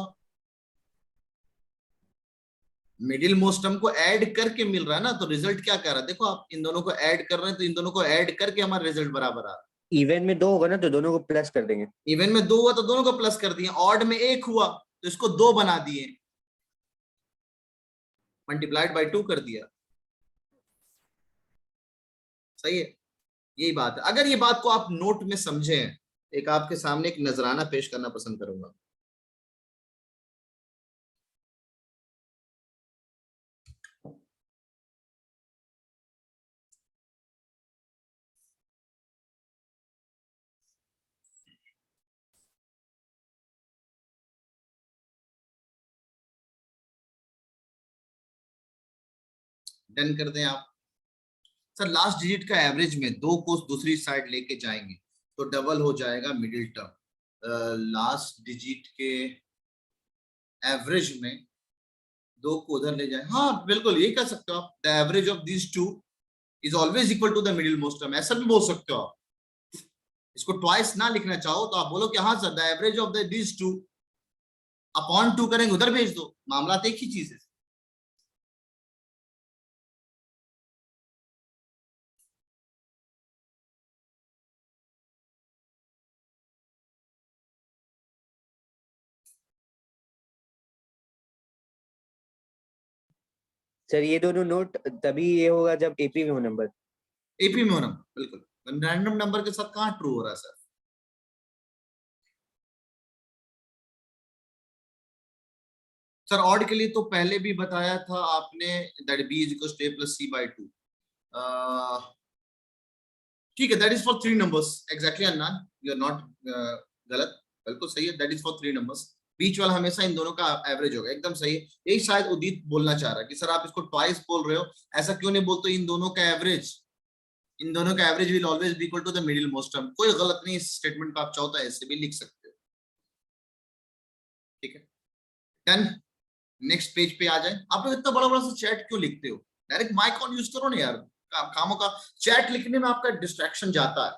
मिडिल मोस्ट टर्म को ऐड करके मिल रहा है ना, तो रिजल्ट क्या कर रहा है, देखो आप इन दोनों को ऐड कर रहे हैं तो इन दोनों को ऐड करके हमारा रिजल्ट बराबर आ रहा है। इवन में 2 होगा ना तो दोनों को प्लस कर देंगे। इवन में 2 हुआ तो दोनों को प्लस कर दिए, ऑड में 1 हुआ तो इसको 2 बना दिए, मल्टीप्लाइड बाय 2 कर दिया। सही है, यही बात है। अगर ये बात को आप नोट में समझे, एक आपके सामने एक नजराना पेश करना पसंद करूंगा। डन कर दें आप। सर लास्ट डिजिट का एवरेज में 2 को दूसरी साइड लेके जाएंगे तो डबल हो जाएगा मिडिल टर्म। लास्ट डिजिट के एवरेज में 2 को उधर ले जाए, हाँ बिल्कुल यही कर सकते हो आप। The average of this 2 is always equal to the middle most term, ऐसा भी बोल सकते हो आप। इसको ट्वाइस ना लिखना चाहो तो आप बोलो कि हाँ sir the average of this 2 upon 2 करेंगे, उधर भेज दो, मामला तो एक ही चीज है। सर ये दोनों नोट तभी ये होगा जब एपी में हो नंबर। एपी में हो नंबर, बिल्कुल। रैंडम नंबर के साथ कहाँ ट्रू हो रहा है सर? सर ऑड के लिए तो पहले भी बताया था आपने, that b is equals to a plus c by 2। ठीक है, that is for 3 numbers exactly unknown, you are not गलत, बिल्कुल सही है, दैट इज फॉर 3 नंबर्स। बीच वाला हमेशा इन दोनों का एवरेज होगा, एकदम सही है। यही शायद उदित बोलना चाह रहा है कि सर आप इसको ट्वाइस बोल रहे हो, ऐसा क्यों नहीं बोलते इन दोनों का एवरेज? इन दोनों का average will always be equal to the middle most term. कोई गलत नहीं इस स्टेटमेंट का, आप चाहो तो ऐसे भी लिख सकते हो। ठीक है, डन। नेक्स्ट पेज पे आ जाए। आप लोग इतना बड़ा बड़ा सा चैट क्यों लिखते हो? डायरेक्ट माइक ऑन यूज करो ना यार, कामों का चैट लिखने में आपका डिस्ट्रैक्शन जाता है।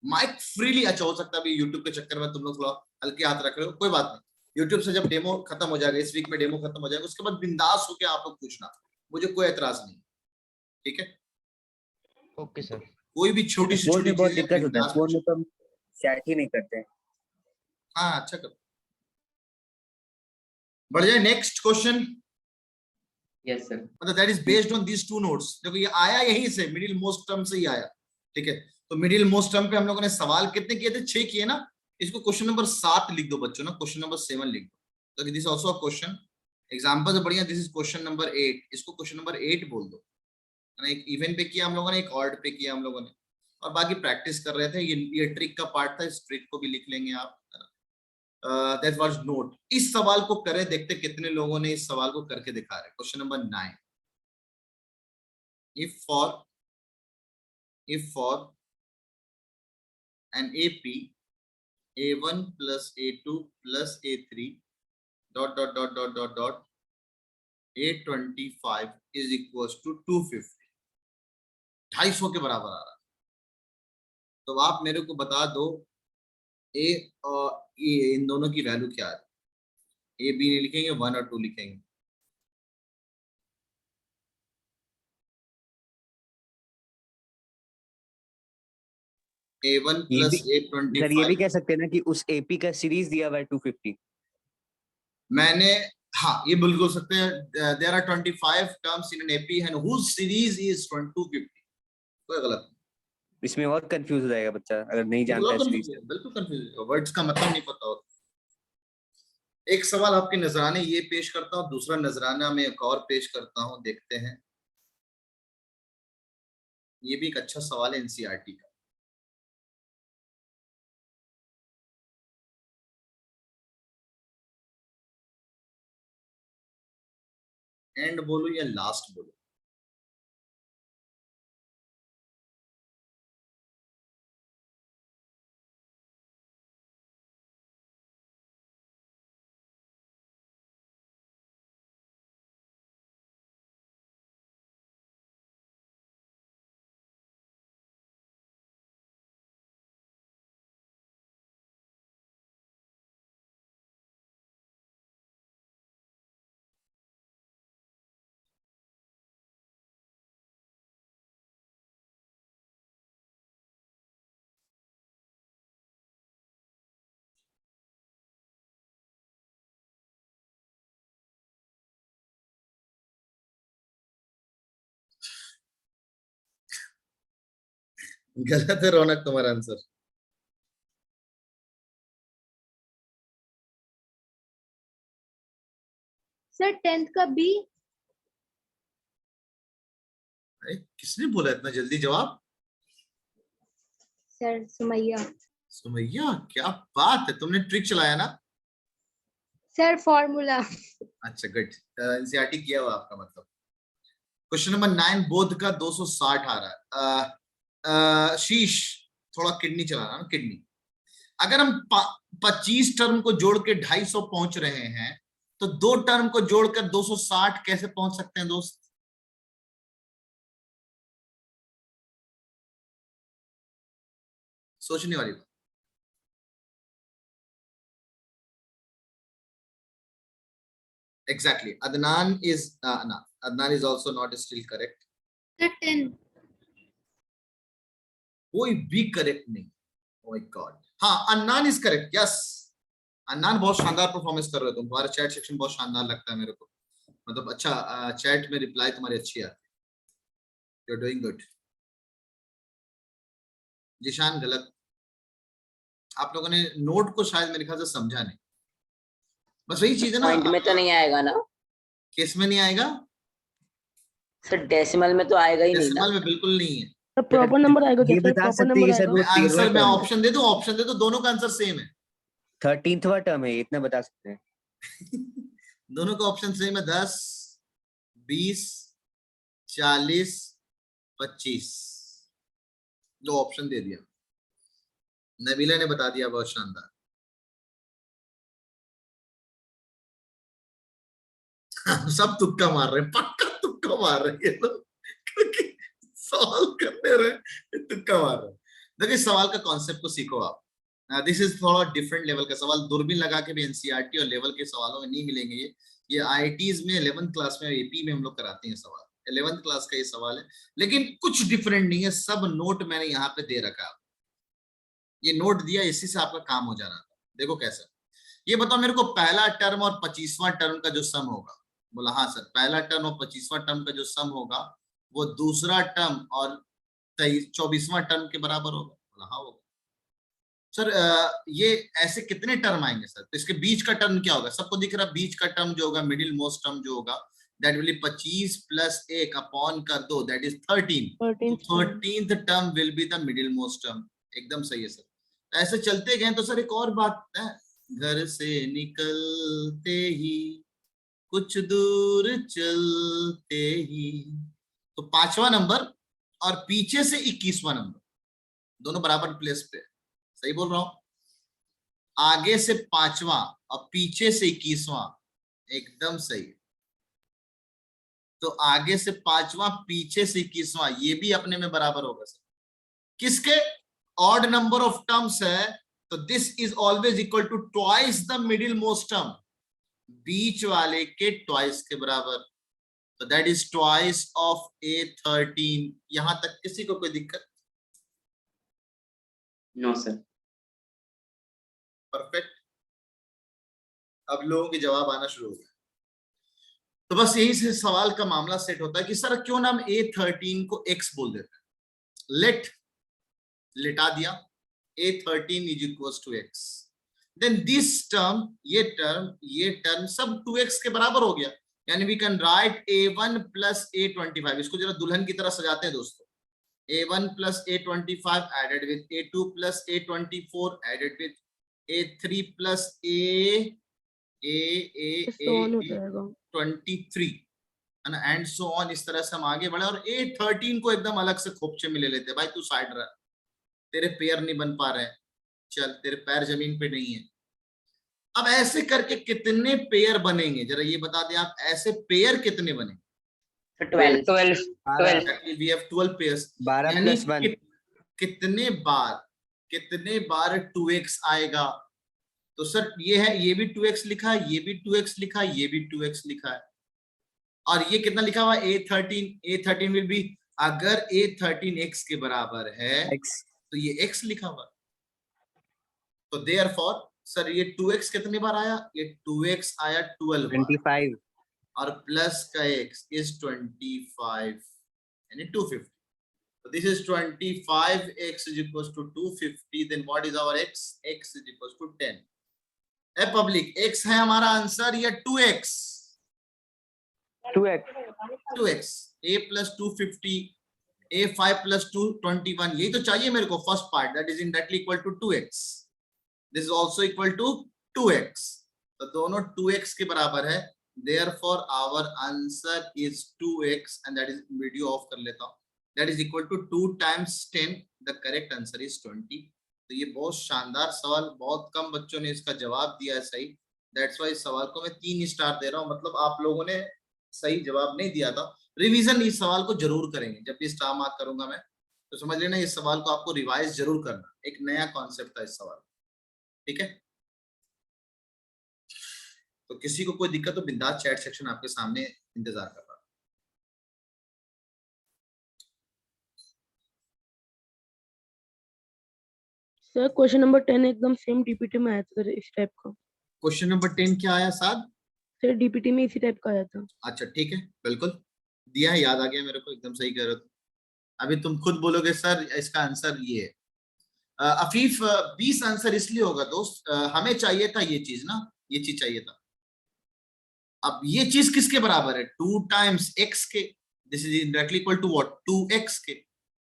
माइक फ्रीली, अच्छा हो सकता है अभी यूट्यूब के चक्कर में तुम लोग थोड़ा हल्के हाथ रख रहे हो, कोई बात नहीं। यूट्यूब से जब डेमो खत्म हो जाएगा, इस वीक में डेमो खत्म हो जाएगा, उसके बाद बिंदास होके आप लोग पूछना, मुझे कोई एतराज नहीं। ठीक है, ओके सर। कोई भी छोटी सी फोन छोटी में बहुत चीजें दिक्कत होता है, बिंदास फोन में पूछो। तो हम चैट ही नहीं करते हैं। हाँ, अच्छा करो। बढ़ जाए नेक्स्ट क्वेश्चन। Yes, sir. मतलब that is based on these two notes. देखो ये आया यहीं से, मिडिल मोस्ट टर्म से ही आया। ठीक है, तो मिडिल मोस्ट टर्म पे हम लोगों ने सवाल कितने किए थे? 6 किए ना। इसको क्वेश्चन नंबर 7 लिख दो बच्चों ना, क्वेश्चन नंबर 7 लिख दो। तो this also a question, example से बढ़िया, दिस इज क्वेश्चन नंबर 8, इसको क्वेश्चन नंबर 8 बोल दो। एक इवन पे किया हम लोगों ने, एक ऑड पे किया हम लोगों ने, और बाकी प्रैक्टिस कर रहे थे। ये ट्रिक का पार्ट था, इस ट्रिक को भी लिख लेंगे आप। That was note. इस सवाल को करे, देखते कितने लोगों ने इस सवाल को करके दिखा रहे। Question number 9, if for an AP A1 plus A2 plus A3 dot A25 is equals to 250, 250 के बराबर आ रहा है। तो आप मेरे को बता दो ए और इन दोनों की वैल्यू क्या है? ए बी नहीं लिखेंगे, 1 और 2 लिखेंगे। A1 plus सर ये भी A25, कह सकते हैं ना कि उस एपी का सीरीज दिया हुआ है 250। मैंने, हाँ ये बिल्कुल सकते हैं। There are 25 terms in an AP and whose series is 250। कोई गलत नहीं। इसमें और कंफ्यूज हो जाएगा बच्चा अगर नहीं जानता है सीरीज। बिल्कुल कंफ्यूज, वर्ड्स का मतलब नहीं पता होता। एक सवाल आपके नजराने ये पेश करता हूँ, दूसरा नजराना में एक और पेश करता हूँ, देखते हैं। ये भी एक अच्छा सवाल है एनसीईआरटी का। एंड बोलो या लास्ट बोलो? गलत है रौनक तुम्हारा आंसर। सर 10th का बी। किसने बोला इतना जल्दी जवाब? सर सुमैया। सुमैया, क्या बात है, तुमने ट्रिक चलाया ना? Sir formula. अच्छा गुड, एनसीईआरटी किया हुआ आपका मतलब। क्वेश्चन नंबर 9 बोध का 260 आ रहा है। शीश, थोड़ा किडनी चलाना ना, किडनी। अगर हम 25 टर्म को जोड़ के 250 पहुंच रहे हैं, तो 2 टर्म को जोड़कर 260 कैसे पहुंच सकते हैं दोस्त? सोचने वाली बात। Exactly. Adnan is no. Adnan is also not still correct. Sir 10। कोई भी करेक्ट नहीं। Oh my God. हाँ, Annan is correct. Yes, Annan बहुत शानदार परफॉर्मेंस कर रहे हो तुम, तुम्हारा चैट सेक्शन बहुत शानदार लगता है मेरे को। मतलब अच्छा चैट में रिप्लाई तुम्हारी अच्छी आती है, you are doing good. Zeeshan गलत, आप लोगों ने नोट को शायद मेरे ख्याल से समझा नहीं, बस वही चीज है ना। पॉइंट में तो नहीं आएगा ना किस में नहीं आएगा? सर, डेसिमल में तो आएगा ही नहीं ना। डेसिमल में बिल्कुल नहीं है। सर प्रॉपर नंबर आएगा क्या ये सर? बता प्रॉपर सकते हैं नंबर कि सर आएगा? वो आंसर 13वां मैं टर्म ऑप्शन दे दूं, ऑप्शन दे दूं, दोनों का आंसर सेम है। 13वां टर्म है, इतना बता सकते हैं। दोनों का ऑप्शन सेम है, 10, 20, 40, 25। दो ऑप्शन दे दिया, नबीला ने बता दिया, बहुत शानदार। सब तुक्का मार रहे हैं, पक्का तुक्का मार रहे हैं ये लोग, क्योंकि सवाल करते रहे तुक्का मार रहे हैं। देखिए सवाल का कॉन्सेप्ट को सीखो आप। दिस इज थोड़ा डिफरेंट लेवल का सवाल, दूरबीन लगा के भी एनसीईआरटी और लेवल के सवालों में नहीं मिलेंगे ये आईआईटीज में 11th क्लास में एपी में हम लोग कराते हैं सवाल, 11th क्लास का ये सवाल है, लेकिन कुछ डिफरेंट नहीं है, सब नोट मैंने यहाँ पे दे रखा है। ये नोट दिया, इसी से आपका काम हो जा रहा था। देखो कैसा, ये बताओ मेरे को, पहला टर्म और 25वां टर्म का जो सम होगा। बोला हाँ सर, पहला टर्म और 25वां टर्म का जो सम होगा वो दूसरा टर्म और 24वां टर्म के बराबर होगा। बोला हाँ होगा। सर ये ऐसे कितने टर्म आएंगे सर? तो इसके बीच का टर्म क्या होगा? सबको दिख रहा, बीच का टर्म जो होगा, मिडिल मोस्ट टर्म जो होगा, that will B 25 plus 1 upon कर दो, that is 13। 13th term will be the middle most term. एकदम सही है सर। ऐसे चलते गए तो सर एक और बात है, घर से निकलते ही कुछ दूर चलते ही, तो 5वां नंबर और पीछे से 21वां नंबर दोनों बराबर प्लेस पे। सही बोल रहा हूं? आगे से 5वां और पीछे से 21वां, एकदम सही। तो आगे से 5वां, पीछे से 21वां, ये भी अपने में बराबर होगा सर। किसके? ऑड नंबर ऑफ टर्म्स है, तो this is always equal to twice the middle most term, बीच वाले के ट्वाइस के बराबर। तो that is twice of A13। यहां तक किसी को कोई दिक्कत? No sir. परफेक्ट। अब लोगों के जवाब आना शुरू हो गया। तो बस यही से सवाल का मामला सेट होता है कि सर क्यों ना हम A13 को x बोल देते हैं। लेटा दिया, A13 is equal to x, then this term, ये टर्म सब 2x के बराबर हो गया, यानी we can write A1 plus A25। इसको जरा दुल्हन की तरह सजाते हैं दोस्तों। A1 plus A25 added with A2 plus A24 added with A3 plus A23, है ना, एंड सो ऑन। इस तरह से हम आगे बढ़े और A13 को एकदम अलग से खोपचे में ले लेते हैं। भाई तू साइड रह, तेरे पैर नहीं बन पा रहे हैं, चल तेरे पैर जमीन पे नहीं है। अब ऐसे करके कितने पेयर बनेंगे जरा ये बता दें आप, ऐसे पेयर कितने बनेंगे? 12 We have 12 pairs, 12 यानी + 1 कितने बार 2x आएगा? तो सर ये है, ये भी 2x लिखा है, ये भी 2x लिखा है, ये भी 2x लिखा है, और ये कितना लिखा हुआ है? A13 विल बी, अगर A13 x के बराबर है x तो ये x लिखा हुआ है। तो देयरफॉर सर ये 2x कितने बार आया? ये 2x आया 12 बार, 25 और प्लस का x इज 25, यानी 250। So this is 25, x is equals to 250, then what is our x? X is equals to 10। A public, x है हमारा आंसर या 2x? 2x, a plus 250, a5 plus 221, यही तो चाहिए मेरे को first part, that is indirectly equal to 2x, this is also equal to 2x, तो दोनों 2x के बराबर है, therefore our answer is 2x, and that is, video of कर लेता हूँ, that is equal to 2 times 10, the correct answer is 20। तो ये बहुत शानदार सवाल, बहुत कम बच्चों ने इसका जवाब दिया है सही, दैट्स वाई इस सवाल को मैं 3 स्टार दे रहा हूँ। मतलब आप लोगों ने सही जवाब नहीं दिया था। रिवीजन इस सवाल को जरूर करेंगे, जब भी स्टार मार्क करूंगा मैं, तो समझ लेना इस सवाल को आपको रिवाइज जरूर करना, एक नया कॉन्सेप्ट था इस सवाल, ठीक है? तो किसी को कोई दिक्कत तो बिंदास चैट सेक्शन आपके सामने इंतजार कर रहा है। सर क्वेश्चन नंबर 10 एकदम सेम टीपीटी में आया था सर, इस टाइप का। क्वेश्चन नंबर 10 क्या आया साहब? सर डीपीटी में इसी टाइप का आया था। अच्छा ठीक है, बिल्कुल दिया है, याद आ गया मेरे को, एकदम सही कह रहे हो। अभी तुम खुद बोलोगे सर इसका आंसर ये है। अफीफ 20 आंसर इसलिए होगा दोस्त, हमें चाहिए था ये चीज ना, ये चीज चाहिए था। अब ये चीज किसके बराबर है? 2 टाइम्स x के, this is directly equal to what, 2x के।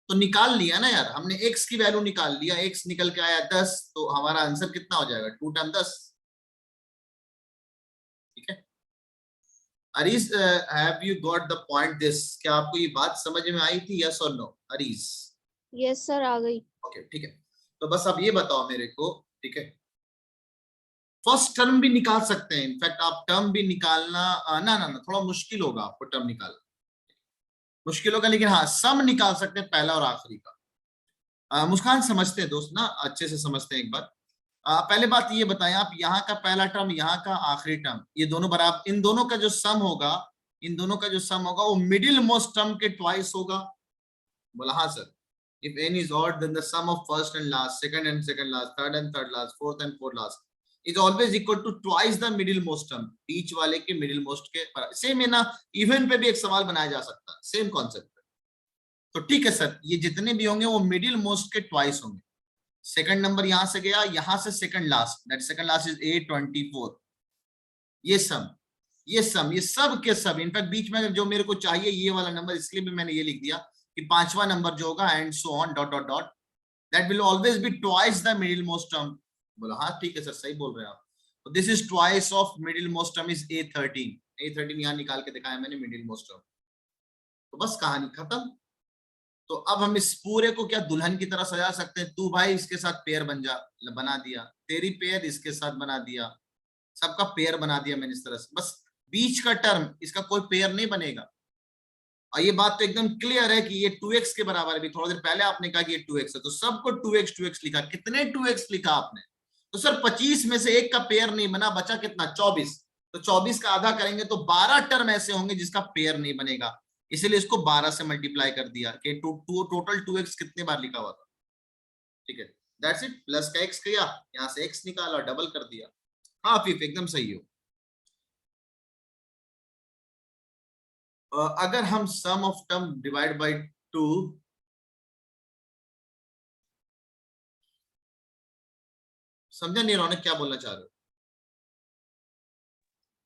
तो निकाल लिया ना यार हमने, x की वैल्यू निकाल लिया, x निकल के आया 10, तो हमारा आंसर कितना हो जाएगा? 2 टाइम 10। ठीक है Areej, have you got the point this? क्या आपको ये बात समझ में आई थी, यस और नो अरीज? यस सर, आ गई। ओके ठीक है, तो बस अब ये बताओ मेरे को, ठीक है फर्स्ट टर्म भी निकाल सकते हैं, इनफैक्ट आप टर्म भी निकालना, ना ना ना थोड़ा मुश्किल होगा आपको टर्म निकालना, मुश्किल होगा, लेकिन हाँ सम निकाल सकते हैं पहला और आखिरी का। मुस्कान समझते हैं दोस्त ना, अच्छे से समझते हैं एक बार। पहले बात ये बताएं आप, यहाँ का पहला टर्म, यहाँ का आखिरी टर्म, ये दोनों बराबर, इन दोनों का जो सम होगा, इन दोनों का जो सम होगा वो मिडिल मोस्ट टर्म के ट्वाइस होगा। बोला हाँ sir. If n is odd, then the sum of first and last, second and second last, third and third last, fourth and fourth last is always equal to twice the middle most term. बीच वाले के middle most के same है ना, even पे भी एक सवाल बनाया जा सकता है सेम कॉन्सेप्ट पे। तो ठीक है सर, ये जितने भी होंगे वो मिडिल मोस्ट के ट्वाइस होंगे। सेकंड नंबर यहां से गया, यहां से second last, that second last is 824। ये सम, ये सम, ये सब के सब, इनफैक्ट बीच में जो मेरे को चाहिए ये वाला नंबर, इसलिए भी मैंने ये लिख दिया कि पांचवा नंबर जो होगा and so on dot dot dot, that will always be twice the middle most term. बोला हाँ ठीक है सर, सही बोल रहे हैं आप। तो this is twice of middle most term is A13। A13 यहां निकाल के दिखाया मैंने मिडिल मोस्ट टर्म। तो बस कहानी खत्म। तो अब हम इस पूरे को क्या दुल्हन की तरह सजा सकते हैं? तू भाई इसके साथ पेयर बन जा, बना दिया, तेरी पेयर इसके साथ बना दिया, सबका पेयर बना दिया मैंने इस तरह से। बस बीच का टर्म इसका कोई पेयर नहीं बनेगा। और ये बात तो एकदम क्लियर है कि ये 2x के बराबर है। भी थोड़ा देर पहले आपने कहा कि ये 2x है, तो सबको 2x 2x लिखा। कितने 2x लिखा आपने? तो सर 25 में से एक का पेयर नहीं बना, बचा कितना? 24। तो 24 का आधा करेंगे तो 12 टर्म ऐसे होंगे जिसका पेयर नहीं बनेगा, इसीलिए इसको 12 से मल्टीप्लाई कर दिया कि टोटल 2x कितने बार लिखा हुआ था। ठीक है, दैट्स इट। प्लस का x किया, यहां से x निकाला, डबल कर दिया। हाँ फिर एकदम सही हो। अगर हम सम ऑफ टर्म डिवाइड बाय 2, समझा नहीं रौनक क्या बोलना चाह रहे हो?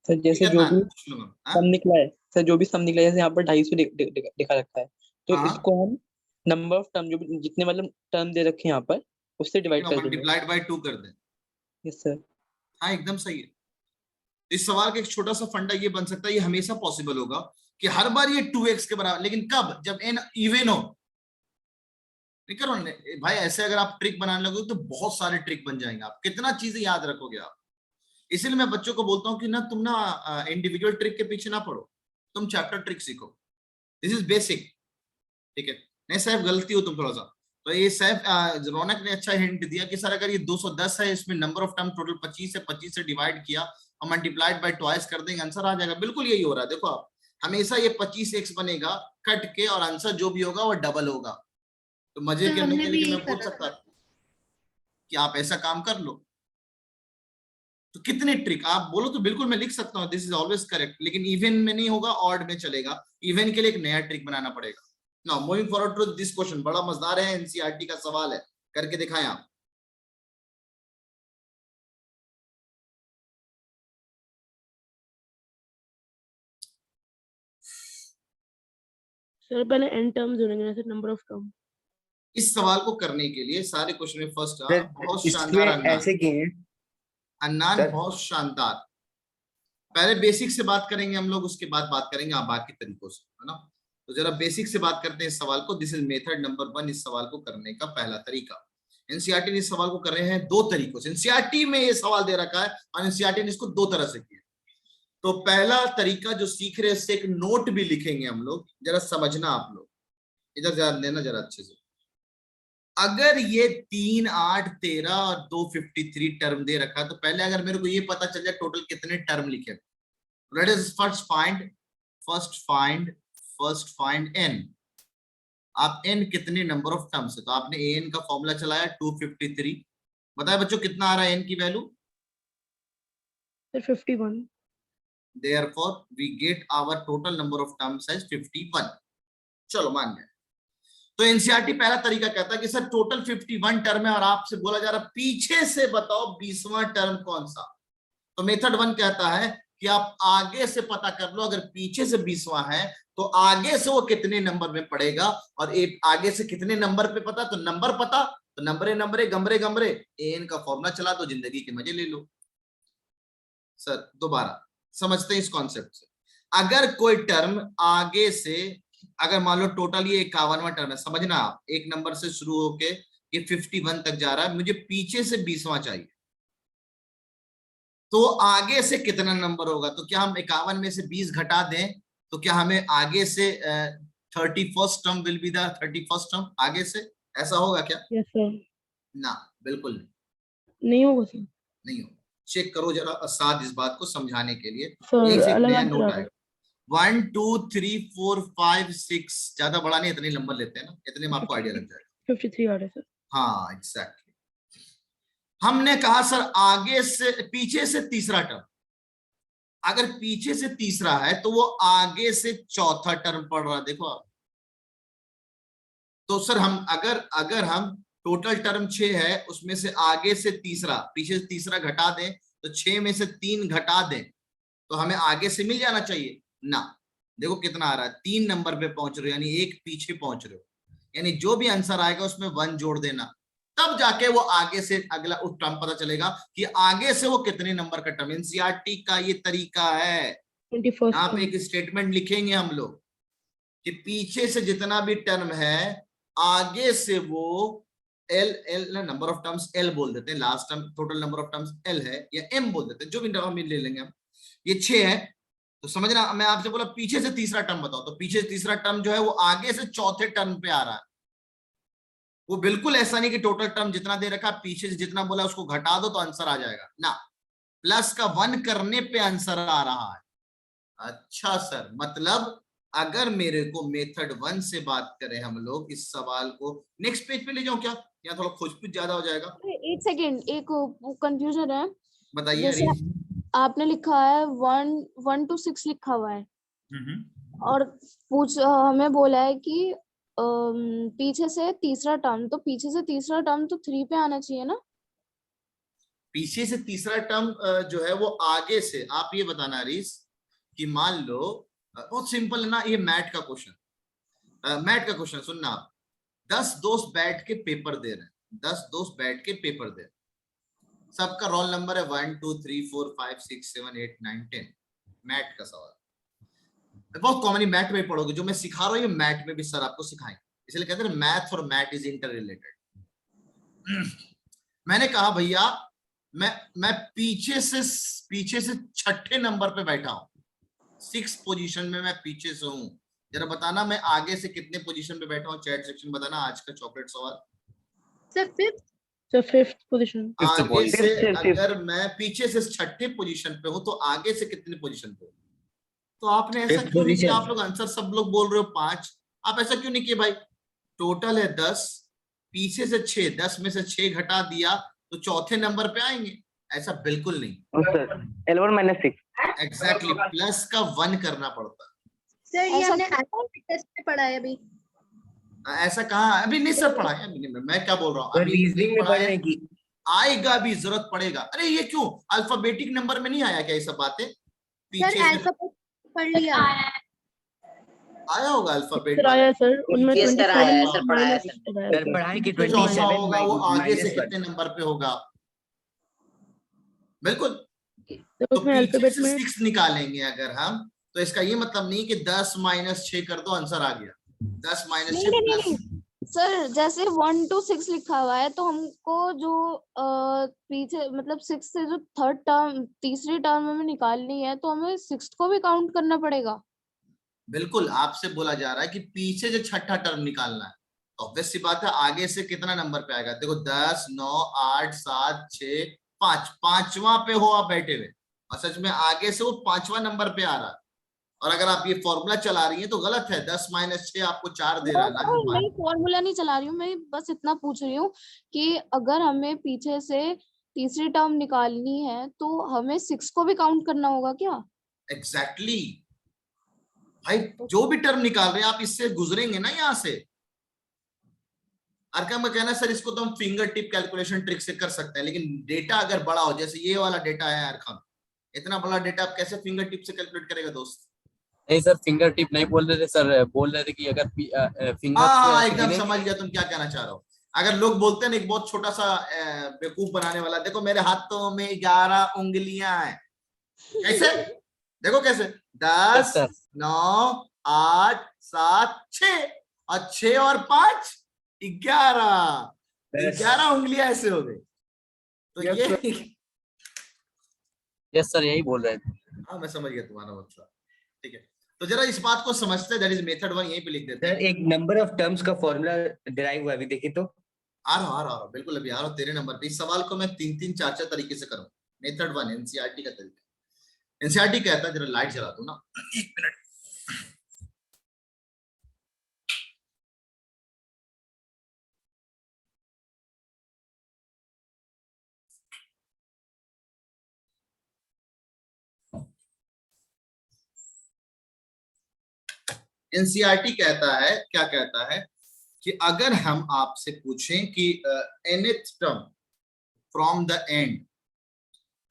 सर जैसे जो भी हाँ? सम निकला है सर, जो भी सम निकला है, जैसे यहाँ पर 250 लिखा रखा है, तो हाँ। इसको हम नंबर ऑफ टर्म, जो भी जितने मतलब टर्म दे रखे हैं यहाँ पर, उससे डिवाइड कर देंगे। मल्टीप्लाइड बाय 2 कर दें। Yes sir. हाँ एकदम सही है। इस सवाल का एक छोटा सा फंडा ये बन सकता है, ये हमेशा पॉसिबल होगा कि हर बार ये 2x के बराबर, लेकिन कब? जब n इवन हो। नहीं करो भाई, ऐसे अगर आप ट्रिक बनाने लगोगे तो बहुत सारे ट्रिक बन जाएंगे, आप कितना चीजें याद रखोगे आप। इसीलिए मैं बच्चों को बोलता हूँ कि ना तुम ना इंडिविजुअल ट्रिक के पीछे ना पड़ो, तुम चैप्टर ट्रिक सीखो। This is basic. ठीक है, नहीं सैफ गलती हो तुम थोड़ा सा। तो ये सैफ रौनक ने अच्छा हिंट दिया कि सर अगर ये 210 है, इसमें नंबर ऑफ टर्म टोटल 25 है, 25 से डिवाइड किया और मल्टीप्लाइड बाय ट्वाइस कर देंगे, आंसर आ जाएगा। बिल्कुल यही हो रहा है। देखो आप, हमेशा ये 25x बनेगा कट के, और आंसर जो भी होगा वो डबल होगा। तो मजे तो करने हमने के भी लिए मैं यही पूछ करा सकता था। कि आप ऐसा काम कर लो। तो कितने ट्रिक आप बोलो तो बिल्कुल मैं लिख सकता हूँ, दिस इज ऑलवेज करेक्ट, लेकिन इवन में नहीं होगा, ऑड में चलेगा। इवन के लिए एक नया ट्रिक बनाना पड़ेगा। Now moving forward to this question, बड़ा मजेदार है, एनसीईआरटी का सवाल है, करके दिखाएं आप। सर पहले n टर्म्स जोड़ेंगे ना सर, नंबर ऑफ टर्म। इस सवाल को करने के लिए सारे क्वेश्चन में फर्स्ट बहुत इसमें शानदार ऐसे किए हैं अन्नान, सर। बहुत शानदार। पहले बेसिक से बात करेंगे हम लोग, उसके बाद बात करेंगे आप बाकी तरीकों से, है ना। तो जरा बेसिक से बात करते हैं इस सवाल को। दिस इज मेथड नंबर 1, इस सवाल को करने का पहला तरीका। एनसीईआरटी ने इस सवाल को कर रहे हैं 2 तरीकों से। एनसीईआरटी में ये सवाल दे रखा है और एनसीईआरटी ने इसको 2 तरह से किया। तो पहला तरीका जो सीख रहे हैं, इससे एक नोट भी लिखेंगे हम लोग, जरा समझना आप लोग, इधर ध्यान देना जरा अच्छे से। अगर ये 3, 8, 13 और 253 टर्म दे रखा, तो पहले अगर मेरे को ये पता चल जाए टोटल कितने टर्म लिखे, let us first find n। आप n कितने नंबर ऑफ टर्म्स है, तो आपने an का फॉर्मूला चलाया 253। बताए बच्चों कितना आ रहा है n की value? Sir 51। therefore we get our total number of terms as 51. चलो मान गए। तो एनसीईआरटी पहला तरीका कहता है कि सर टोटल 51 टर्म है और आपसे बोला जा रहा पीछे से बताओ 20वां टर्म कौन सा। तो मेथड 1 कहता है कि आप आगे से पता कर लो, अगर पीछे से 20वां है तो आगे से वो कितने नंबर में पड़ेगा, और एक आगे से कितने नंबर पे पता, तो नंबर पता, तो नंबरे नंबरे गमरे गमरे एन का फॉर्मूला चला दो, जिंदगी के मजे ले लो। सर दोबारा समझते हैं इस कॉन्सेप्ट से। अगर कोई टर्म आगे से, अगर मान लो टोटल ये 51वां टर्म है, समझना आप, एक नंबर से शुरू होके ये 51 तक जा रहा है, मुझे पीछे से 20वां चाहिए, तो आगे से कितना नंबर होगा, तो क्या हम 51 में से 20 घटा दें, तो क्या हमें आगे से 31st term will be the 31st term आगे से, ऐसा होगा क्या? Yes sir. ना, बिल्कुल नहीं, नहीं होगा सर। नहीं होगा। चेक करो जरा साथ इस बात को समझाने के लिए। सर एक से एक अलग नया आंसर नोट आ रहा है। आएगा। 1 2 3 4 5 6, ज्यादा बड़ा नहीं, इतने नंबर लेते हैं ना, इतने में आपको आइडिया लग जाएगा। 53 आ रहा है सर। हाँ एग्जैक्टली। हमने कहा सर आगे से, पीछे से तीसरा टर्म, अगर पीछे से तीसरा है तो वो आगे से चौथा टर्म पढ़ रहा है, देखो आप। तो सर हम अगर हम टोटल टर्म 6 है, उसमें से आगे से तीसरा, पीछे से तीसरा घटा दें, तो 6 में से 3 घटा दें, तो हमें आगे से मिल जाना चाहिए ना। देखो कितना आ रहा है, 3 नंबर पे पहुंच रहे हो, यानी एक पीछे पहुंच रहे हो, यानी जो भी आंसर आएगा उसमें 1 जोड़ देना, तब जाके वो आगे से अगला उस टर्म पता चलेगा कि आगे से वो कितने नंबर का टर्म। एनसीईआरटी का ये तरीका है। 21st यहाँ पे टर्म। एक स्टेटमेंट लिखेंगे हम लोग कि पीछे से जितना भी टर्म है, आगे से वो L number of terms L बोल देते हैं, last term total number of terms L है, या एम बोल देते हैं, जो भी हम ले लेंगे हम। ये 6 है, तो समझना, मैं आपसे बोला पीछे से तीसरा टर्म बताओ, तो पीछे से तीसरा टर्म जो है वो आगे से चौथे टर्म पे आ रहा है। वो बिल्कुल ऐसा नहीं कि टोटल टर्म जितना दे रखा, पीछे से जितना बोला उसको घटा दो तो आंसर आ जाएगा ना, प्लस का 1 करने पे आंसर आ रहा है। अच्छा सर, मतलब अगर मेरे को मेथड 1 से बात करें हम लोग, इस सवाल को नेक्स्ट पेज पे ले जाऊं क्या, या थोड़ा खोजपूछ ज्यादा हो जाएगा? एक सेकेंड, एक कंफ्यूजन है। बताइए। जैसे आपने लिखा है 1 to 6 लिखा हुआ है, और हमें बोला है कि पीछे से तीसरा टर्म, तो पीछे से तीसरा टर्म तो 3 पे आना चाहिए ना। पीछे से तीसरा टर्म जो है वो आगे से, आप ये बताना रीस कि मान लो, बहुत सिंपल है ना, ये मैथ का क्वेश्चन सुनना आप। 10 दोस्त बैठ के पेपर दे रहे हैं, 10 दोस्त बैठ के पेपर दे रहे हैं, सबका रोल नंबर है 1 2 3 4 5 6 7 8 9 10। मैथ का सवाल बहुत कॉमनली मैथ में पढ़ोगे, जो मैं सिखा रहा हूँ ये मैथ में भी सर आपको सिखाएंगे, इसलिए कहते हैं मैथ और मैथ इज इंटर रिलेटेड। मैंने कहा भैया मैं पीछे से छठे नंबर पे बैठा हूं, 6 पोजीशन में मैं पीछे से हूं, जरा बताना मैं आगे से कितने पोजीशन पे बैठा हूं, चैट सेक्शन बताना। आज का चॉकलेट सवाल सर 5th पोजीशन। आगे से, अगर मैं पीछे से छठे पोजीशन पे हूं तो आगे से कितने पोजीशन पे हूं? तो आपने ऐसा क्यों नहीं किया? आप लोग आंसर सब लोग बोल रहे हो 5, आप ऐसा क्यों नहीं किए भाई? टोटल है 10, पीछे से 6, 10 में से 6 घटा दिया तो चौथे नंबर पे आएंगे, ऐसा बिल्कुल नहीं सर। L1 - 6 एग्जैक्टली, प्लस का 1 करना पड़ता है। सर ये हमने अल्फाबेट टेस्ट में पढ़ा है अभी। ऐसा कहा अभी नहीं सर, पढ़ा है अभी नहीं, मैं क्या बोल रहा हूँ, अभी रीजनिंग में पढ़ने की आएगा भी, जरूरत पड़ेगा। अरे ये क्यों अल्फाबेटिक नंबर में नहीं आया क्या ये सब बातें? सर अल्फाबेट पढ़ लिया, आया होगा अल्फाबेट सर आया सर, उनमें Yes, sir, आया है, 27 सर, पढ़ाया है, minus सर। आया है, सर पढ़ाई की जो चौथा 27 होगा वो आगे से -1 कितने नंबर पे होगा? बिल्कुल, सर तो उसमें पीछे अल्फाबेट से में 6 निकालेंगे अगर हम, तो इसका ये मतलब नहीं कि 10 - 6 कर दो आंसर आ गया। 10 - 6 प्लस सर जैसे 1 to 6 लिखा हुआ है, तो हमको जो पीछे मतलब 6 से जो थर्ड टर्म, तीसरी टर्म में निकालनी है, तो हमें 6 को भी काउंट करना पड़ेगा। बिल्कुल, आपसे बोला जा रहा है कि पीछे से छठा टर्म निकालना है, ऑब्वियस सी बात है आगे से कितना नंबर पे आएगा। देखो 10 9 8 7 6 5, पांचवा पे हो आप बैठे हुए, और सच में आगे से वो 5वां नंबर पे आ रहा है, और अगर आप ये फॉर्मूला चला रही हैं तो गलत है। 10 - 6 आपको 4 दे रहा है, ना कि 5। मैं फॉर्मूला नहीं चला रही हूँ, मैं बस इतना पूछ रही हूँ कि अगर हमें पीछे से तीसरी टर्म निकालनी है तो हमें 6 को भी काउंट करना होगा क्या? एग्जैक्टली भाई, जो भी टर्म निकाल रहे हैं आप इससे गुजरेंगे ना यहाँ से। अरकम का कहना है सर इसको तो हम फिंगर टिप कैलकुलेशन ट्रिक से कर सकते हैं, लेकिन डेटा अगर बड़ा हो, जैसे ये वाला डेटा है अरकम, इतना बड़ा डेटा आप कैसे फिंगर टिप से कैलकुलेट करेगा दोस्त? नहीं सर, फिंगर टिप नहीं बोल रहे थे सर, बोल रहे थे कि अगर फिंगर हाँ एकदम समझ गया तुम क्या कहना चाह रहे हो। अगर लोग बोलते हैं ना एक बहुत छोटा सा बेवकूफ बनाने वाला, देखो मेरे हाथों में 11 उंगलियां हैं, कैसे देखो कैसे, 10 9 8 7 6 और 6 और 5 11 उंगलियां ऐसे हो गई। तो ये यस सर, यही बोल रहे थे। हाँ मैं समझ गया तुम्हारा मतलब, ठीक है। तो जरा इस बात को समझते हैं, दैट इज मेथड 1, यहीं पे लिख देते हैं। सर एक नंबर ऑफ टर्म्स का फॉर्मूला डिराइव हुआ, अभी देखिए तो। आ रहा बिल्कुल अभी आ रहा हूं तेरे नंबर पे। इस सवाल को मैं 3 4 तरीके से करूँ। मेथड 1 एनसीईआरटी का तरीका। एनसीईआरटी कहता है, जरा लाइट जला दो ना, 1 मिनट। एनसीईआरटी कहता है, क्या कहता है कि अगर हम आपसे पूछें कि nth term from the and,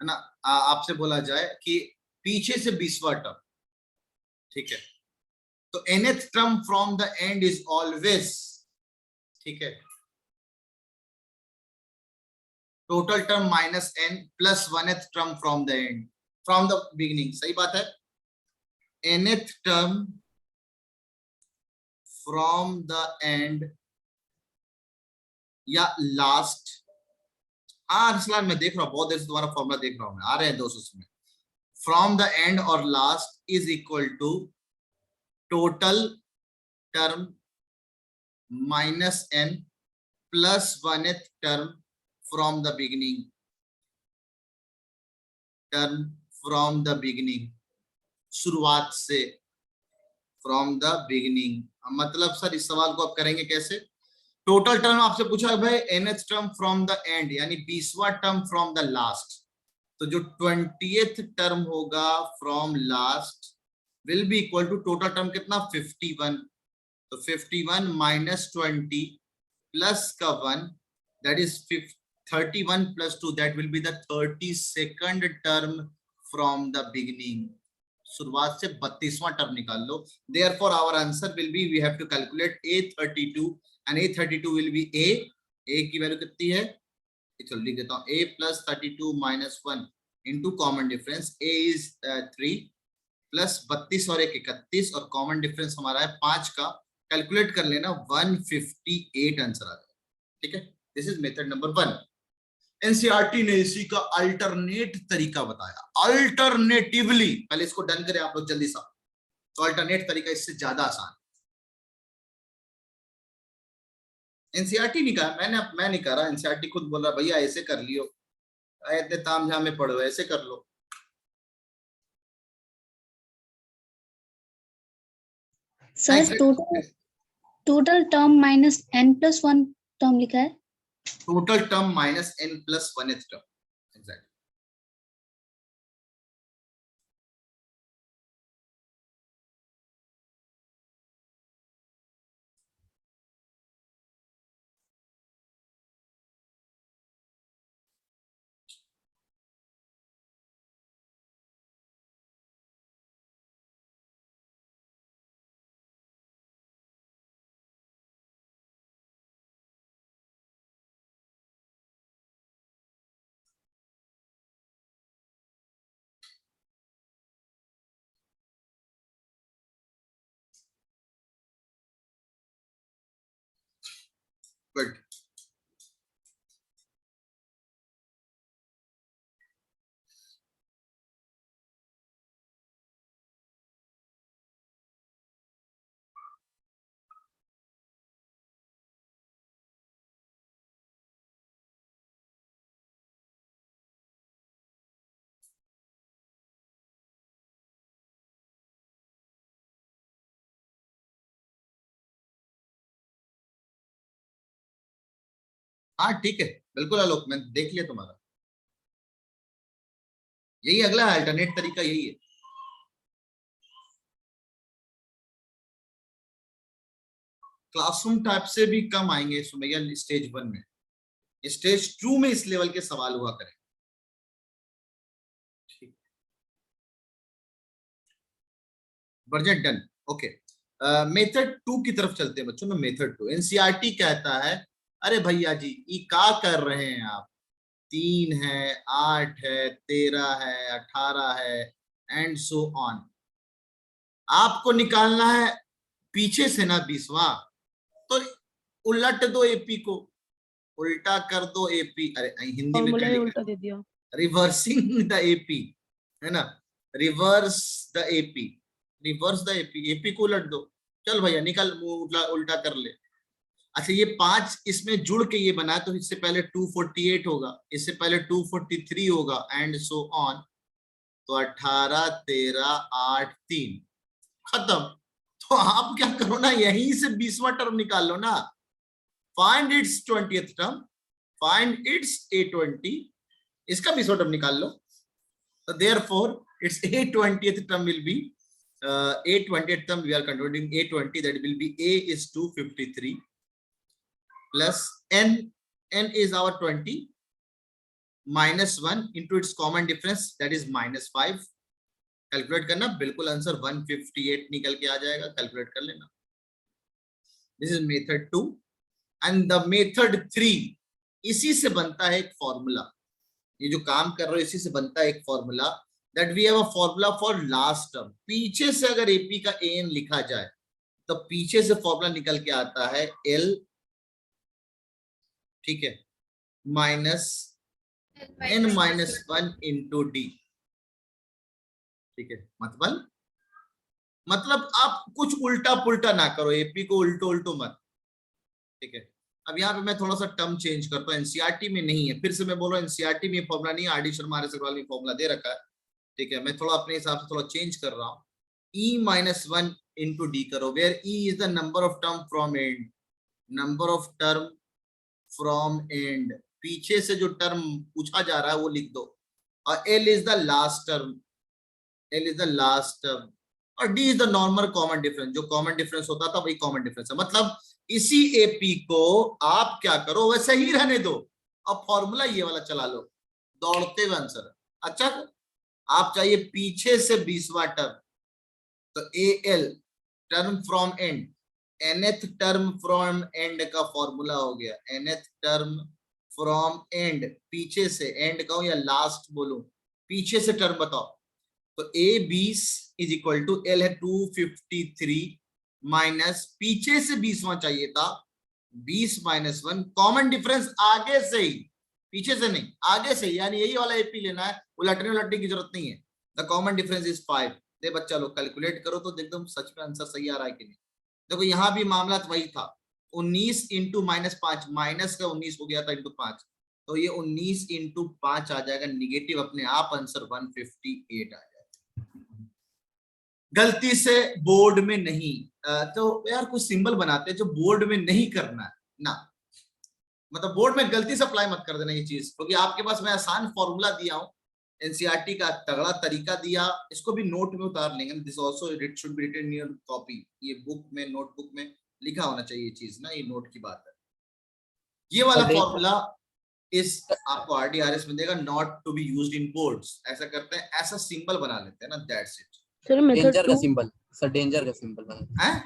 है ना, आपसे बोला जाए कि पीछे से 20वां टर्म, ठीक है, तो nth term from the and is always, ठीक है, total term minus n plus 1th term from the and, from the beginning, सही बात है। nth term from the and या लास्ट। हाँ अरसलान मैं देख रहा हूं, बहुत देर से तुम्हारा फॉर्मूला देख रहा हूं मैं, आ रहे हैं दोस्तों उसमें। फ्रॉम द एंड और last is equal to total term minus n plus 1th term from the beginning, term from the beginning, शुरुआत से, फ्रॉम द बिगिनिंग। मतलब सर इस सवाल को आप करेंगे कैसे? टोटल टर्म आपसे पूछा है भाई nth term from the end, यानी 20वां टर्म फ्रॉम द लास्ट, तो जो 20th टर्म होगा from last will be equal to total term कितना, 51, तो 51 माइनस 20 प्लस का 1, that is 31 plus 2, that will be the 32nd term from the beginning. शुरुआत से 32वां टर्म निकाल लो। Therefore our answer will be, we have to calculate A32 and A32 will be A की value कितनी है, चलो लिख देता हूँ, A plus 32 minus 1 into common difference, A is 3 plus 32 और 1 31 और कॉमन डिफरेंस हमारा है 5 का, कैलकुलेट कर लेना 158 आंसर आ जाएगा, ठीक है। This is method number 1। NCERT ने इसी का अल्टरनेट तरीका बताया, अल्टरनेटिवली, पहले इसको डन करें आप लोग जल्दी सा, तो अल्टरनेट तरीका इससे ज्यादा आसान। एनसीईआरटी नहीं कहा, मैं नहीं कह रहा, एनसीईआरटी खुद बोल रहा भैया ऐसे कर लियो, इतने तामझाम में पढ़ो, ऐसे कर लो। Sir total term minus n plus 1 term लिखा है, total term minus n plus 1th term, exactly. Good, हाँ ठीक है, बिल्कुल आलोक, मैं देख लिया तुम्हारा, यही अगला है अल्टरनेट तरीका, यही है। क्लासरूम टाइप से भी कम आएंगे सुमैया स्टेज 1 में, स्टेज 2 में इस लेवल के सवाल हुआ करें। ठीक, बढ़िया, डन, ओके। मेथड 2 की तरफ चलते हैं बच्चों में। मेथड 2 एनसीईआरटी कहता है, अरे भैया जी ये क्या कर रहे हैं आप, 3 है, 8 है, 13 है, 18 है एंड सो ऑन। आपको निकालना है पीछे से ना 20वां, तो उलट दो एपी को, उल्टा कर दो एपी। अरे हिंदी में फॉर्मूला क्या ही लिखा उल्टा दे दिया। है, रिवर्सिंग द एपी, है ना, reverse the AP, reverse the AP, AP को उलट दो। चल भैया निकल, उल्टा उल्टा कर ले। अच्छा ये 5 इसमें जुड़ के ये बना, तो इससे पहले 248 होगा, इससे पहले 243 होगा एंड सो ऑन। तो 18, 13, 8, 3 खत्म। तो आप क्या करो ना, यहीं से 20वां टर्म निकाल लो ना, find its 20th term, find its A20, इसका 20वां टर्म निकाल लो। तो therefore it's A20th term will be A20th term we are converting A20, that will be A is 253 plus n is our 20 minus 1 into its common difference, that is -5। Calculate करना, बिल्कुल answer 158 निकल के आ जाएगा, calculate कर लेना। This is method 2 and the method 3, इसी से बनता है एक फॉर्मूला। ये जो काम कर रहे हो इसी से बनता है एक formula, that we have a formula for last term. पीछे से अगर एपी का एन लिखा जाए तो पीछे से फॉर्मूला निकल के आता है एल, ठीक है, minus n minus 1 into D, ठीक है। मतलब आप कुछ उल्टा पुल्टा ना करो, एपी को उल्टो उल्टो मत, ठीक है। अब यहाँ पे मैं थोड़ा सा टर्म चेंज करता हूँ, एनसीईआरटी में नहीं है, फिर से मैं बोल रहा हूँ एनसीईआरटी में फॉर्मूला नहीं है, आरडी शर्मा आर एस अग्रवाल ने फॉर्मूला दे रखा है, ठीक है। मैं थोड़ा अपने हिसाब से थोड़ा चेंज कर रहा हूँ, e-1 इंटू डी करो, where e is the number of term from end, number of term from end, पीछे से जो टर्म पूछा जा रहा है वो लिख दो, और l is the last term, l is the last term, और d is the normal common difference, जो कॉमन डिफरेंस होता था वही कॉमन डिफरेंस है। मतलब इसी एपी को आप क्या करो वैसे ही रहने दो, अब फॉर्मूला ये वाला चला लो, दौड़ते हुए आंसर। अच्छा आप चाहिए पीछे से 20वां टर्म, तो L term from and, nth term from and का फॉर्मूला हो गया, nth टर्म फ्रॉम एंड, पीछे से, एंड कहूं या लास्ट बोलूं, पीछे से टर्म बताओ। तो a 20 is equal to l है 253 माइनस, पीछे से 20वां चाहिए था, 20 माइनस 1, कॉमन डिफरेंस आगे से ही, पीछे से नहीं आगे से, यानी यही वाला एपी लेना है, उलटने उलटने की जरूरत नहीं है। The common difference is 5। दे बच्चा लोग कैलकुलेट करो तो एकदम सच में आंसर सही आ रहा है कि नहीं। देखो यहाँ भी मामला वही था, 19 इंटू -5, माइनस का 19 हो गया था इंटू 5, तो ये 19 इंटू 5 आ जाएगा निगेटिव, अपने आप आंसर 158 आ जाएगा। गलती से बोर्ड में नहीं, तो यार कुछ सिंबल बनाते हैं जो बोर्ड में नहीं करना है ना, मतलब बोर्ड में गलती से अप्लाई मत कर देना ये चीज, क्योंकि आपके पास मैं आसान फॉर्मूला दिया हूं, एनसीईआरटी का तगड़ा तरीका दिया, इसको भी नोट में उतार लेंगे। This also it should be written in your copy, ये बुक में, नोटबुक में लिखा होना चाहिए चीज ना, ये नोट की बात है। ये वाला फॉर्मूला इस आपको आरडीआरएस में देगा, not to be used in boards. ऐसा करते हैं, ऐसा सिंबल बना लेते हैं ना, that's it. Sir method danger का 2, सिंबल सर, डेंजर का सिंबल बना, हैं,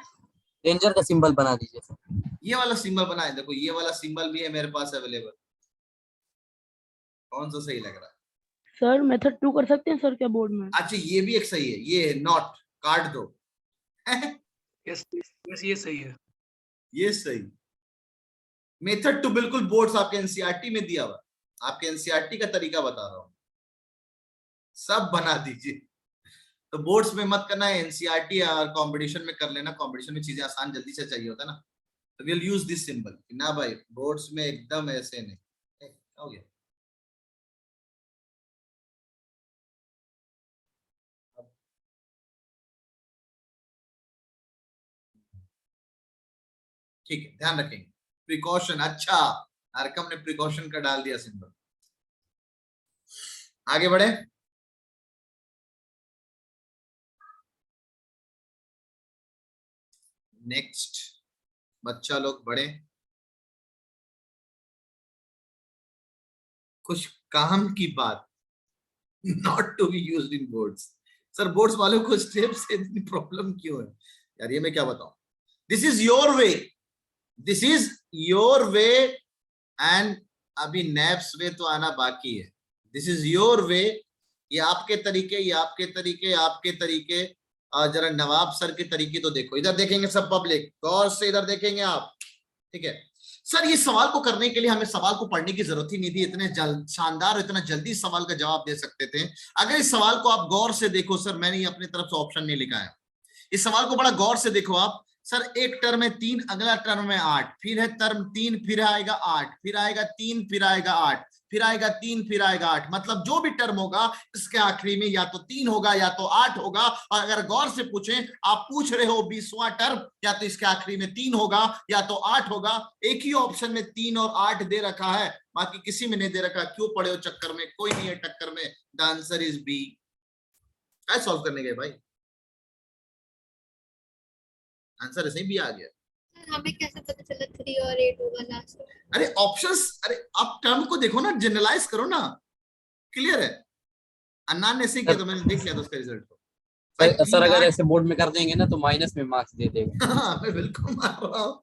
डेंजर का सिंबल बना दीजिए सर। ये वाला सिंबल बनाए, देखो ये वाला सिंबल भी है मेरे पास अवेलेबल, कौन सा सही लग रहा है? सर मेथड 2 कर सकते हैं सर क्या बोर्ड में? अच्छा ये भी एक सही है, ये नॉट काट दो। यस ये सही है, ये सही। मेथड 2 बिल्कुल बोर्ड्स आपके एनसीईआरटी में दिया हुआ, आपके एनसीईआरटी का तरीका बता रहा हूं, सब बना दीजिए। तो बोर्ड्स में मत करना है, एनसीईआरटी और कंपटीशन में कर लेना, कंपटीशन में चीजें आसान जल्दी से चाहिए होता है ना, तो विल यूज दिस सिंबल ना भाई, बोर्ड्स में एकदम ऐसे नहीं। हो गया, ठीक है, ध्यान रखेंगे प्रिकॉशन। अच्छा अरकम ने प्रिकॉशन का डाल दिया सिंबल। आगे बढ़े, नेक्स्ट बच्चा लोग बड़े, कुछ काम की बात, not to be used in boards. Sir boards वालों को स्टेप्स से इतनी प्रॉब्लम क्यों है यार, ये मैं क्या बताऊं। This is your way, this is your way, and अभी नैप्स वे तो आना बाकी है। दिस इज योर वे, ये आपके तरीके, ये आपके तरीके, आपके तरीके। जरा नवाब सर के तरीके तो देखो, इधर देखेंगे सब पब्लिक, गौर से इधर देखेंगे आप, ठीक है। सर ये सवाल को करने के लिए हमें सवाल को पढ़ने की जरूरत ही नहीं थी, इतने शानदार, इतना जल्दी सवाल का जवाब दे सकते थे। अगर इस सवाल को आप गौर से देखो, सर मैंने ये अपनी तरफ से ऑप्शन नहीं लिखा है, इस सवाल को बड़ा गौर से देखो आप। सर एक टर्म है 3, अगला टर्म है 8, फिर है टर्म 3, फिर आएगा 8, फिर आएगा 3, फिर आएगा 8, फिर आएगा 3, फिर आएगा 8। मतलब जो भी टर्म होगा इसके आखिरी में या तो 3 होगा या तो 8 होगा। और अगर गौर से पूछें, आप पूछ रहे हो 20वां टर्म, या तो इसके आखिरी में 3 होगा या तो 8 होगा। एक ही ऑप्शन में 3 और 8 दे रखा है, बाकी किसी में नहीं दे रखा। क्यों पड़े हो चक्कर में, कोई नहीं है टक्कर में। The answer is B. क्या सॉल्व करने गए भाई, आंसर ऐसे ही भी आ गया। हमें कैसे पता चला 3 और 8 होगा लास्ट में? अरे ऑप्शंस, अरे आप टर्म को देखो ना, जनरलाइज करो ना, क्लियर है। अन्नान ने किया तो मैंने देख लिया था उसका रिजल्ट को। सर अगर ऐसे बोर्ड में कर देंगे ना तो माइनस में मार्क्स दे देगा। हाँ मैं बिल्कुल मार रहा हूँ,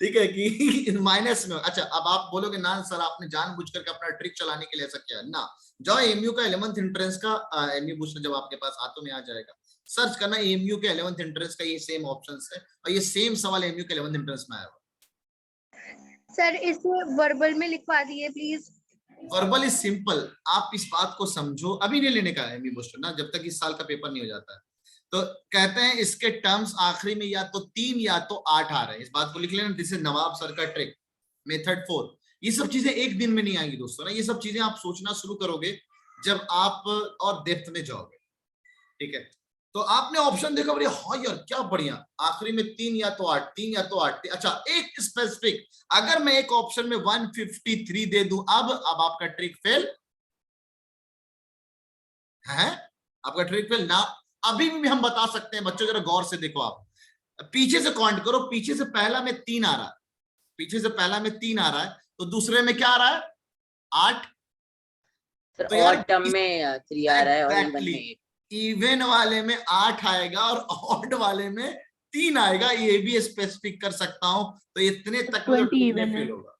ठीक है कि माइनस में। अच्छा अब आप बोलोगे ना सर आपने जानबूझ करके अपना ट्रिक चलाने के लिए ऐसा किया ना। जाओ एमयू का 11th एंट्रेंस का एमयू बूस्टर जब आपके पास हाथों में आ जाएगा, सर्च करना एमयू के 11th एंट्रेंस का, ये सेम ऑप्शंस है और ये सेम सवाल एमयू के 11th एंट्रेंस में आया हुआ। सर इसे वर्बल में लिखवा दिए प्लीज। वर्बल इज सिंपल, आप इस बात को समझो, अभी नहीं लेने का एमयू बूस्टर ना, जब तक इस साल का पेपर नहीं हो जाता है। तो कहते हैं इसके टर्म्स आखिरी में या तो 3 या तो 8 आ रहे हैं, इस बात को लिख लेना। दिस इज नवाब सर का ट्रिक, मेथड 4। ये सब चीजें एक दिन में नहीं आएंगी दोस्तों ना, ये सब चीजें आप सोचना शुरू करोगे जब आप और डेप्थ में जाओगे, ठीक है। तो आपने ऑप्शन देखा, बढ़िया, हाँ यार क्या बढ़िया, आखिरी में 3 या तो 8, 3 या तो 8। अच्छा एक स्पेसिफिक, अगर मैं एक ऑप्शन में 153 दे दूं, अब आपका ट्रिक फेल है, आपका ट्रिक फेल ना। अभी भी हम बता सकते हैं बच्चों, जरा गौर से देखो आप, पीछे से काउंट करो, पीछे से पहला में 3 आ रहा है, पीछे से पहला में 3 आ रहा है, तो दूसरे में क्या आ रहा है 8। सर तो यार ऑड टर्म में 3 आ रहा है और इवन में इवन वाले में 8 आएगा और ऑड वाले में 3 आएगा, ये भी स्पेसिफिक कर सकता हूं। तो इतने तक में 20 इवन है। फेल होगा।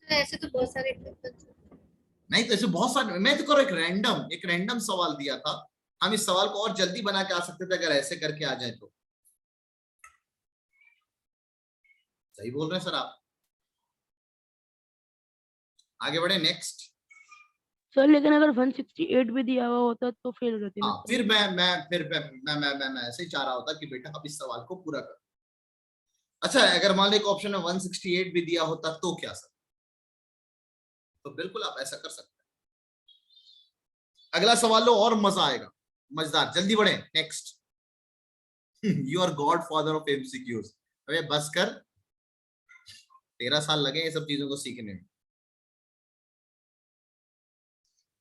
तो ऐसे तो बहुत सारे नहीं तो ऐसे बहुत सारे, मैं तो करो एक रैंडम सवाल दिया था, हम इस सवाल को और जल्दी बना के आ सकते थे अगर ऐसे करके आ जाए तो। सही बोल रहे हैं सर आप, आगे बढ़े नेक्स्ट। सर लेकिन अगर 168 भी दिया हुआ होता तो फेल करते ना। हाँ फिर मैं ऐसे ही चाह रहा होता कि बेटा आप इस सवाल को पूरा कर। अच्छा अगर मान लो एक ऑप्शन में 168 भी दिया होता तो क्या सर, तो बिल्कुल आप ऐसा कर सकते हैं। अगला सवाल लो और मजा आएगा, मजेदार, जल्दी बढ़े next. You are godfather of MCQs. अबे बस कर, 13 साल लगे ये सब चीजों को सीखने में।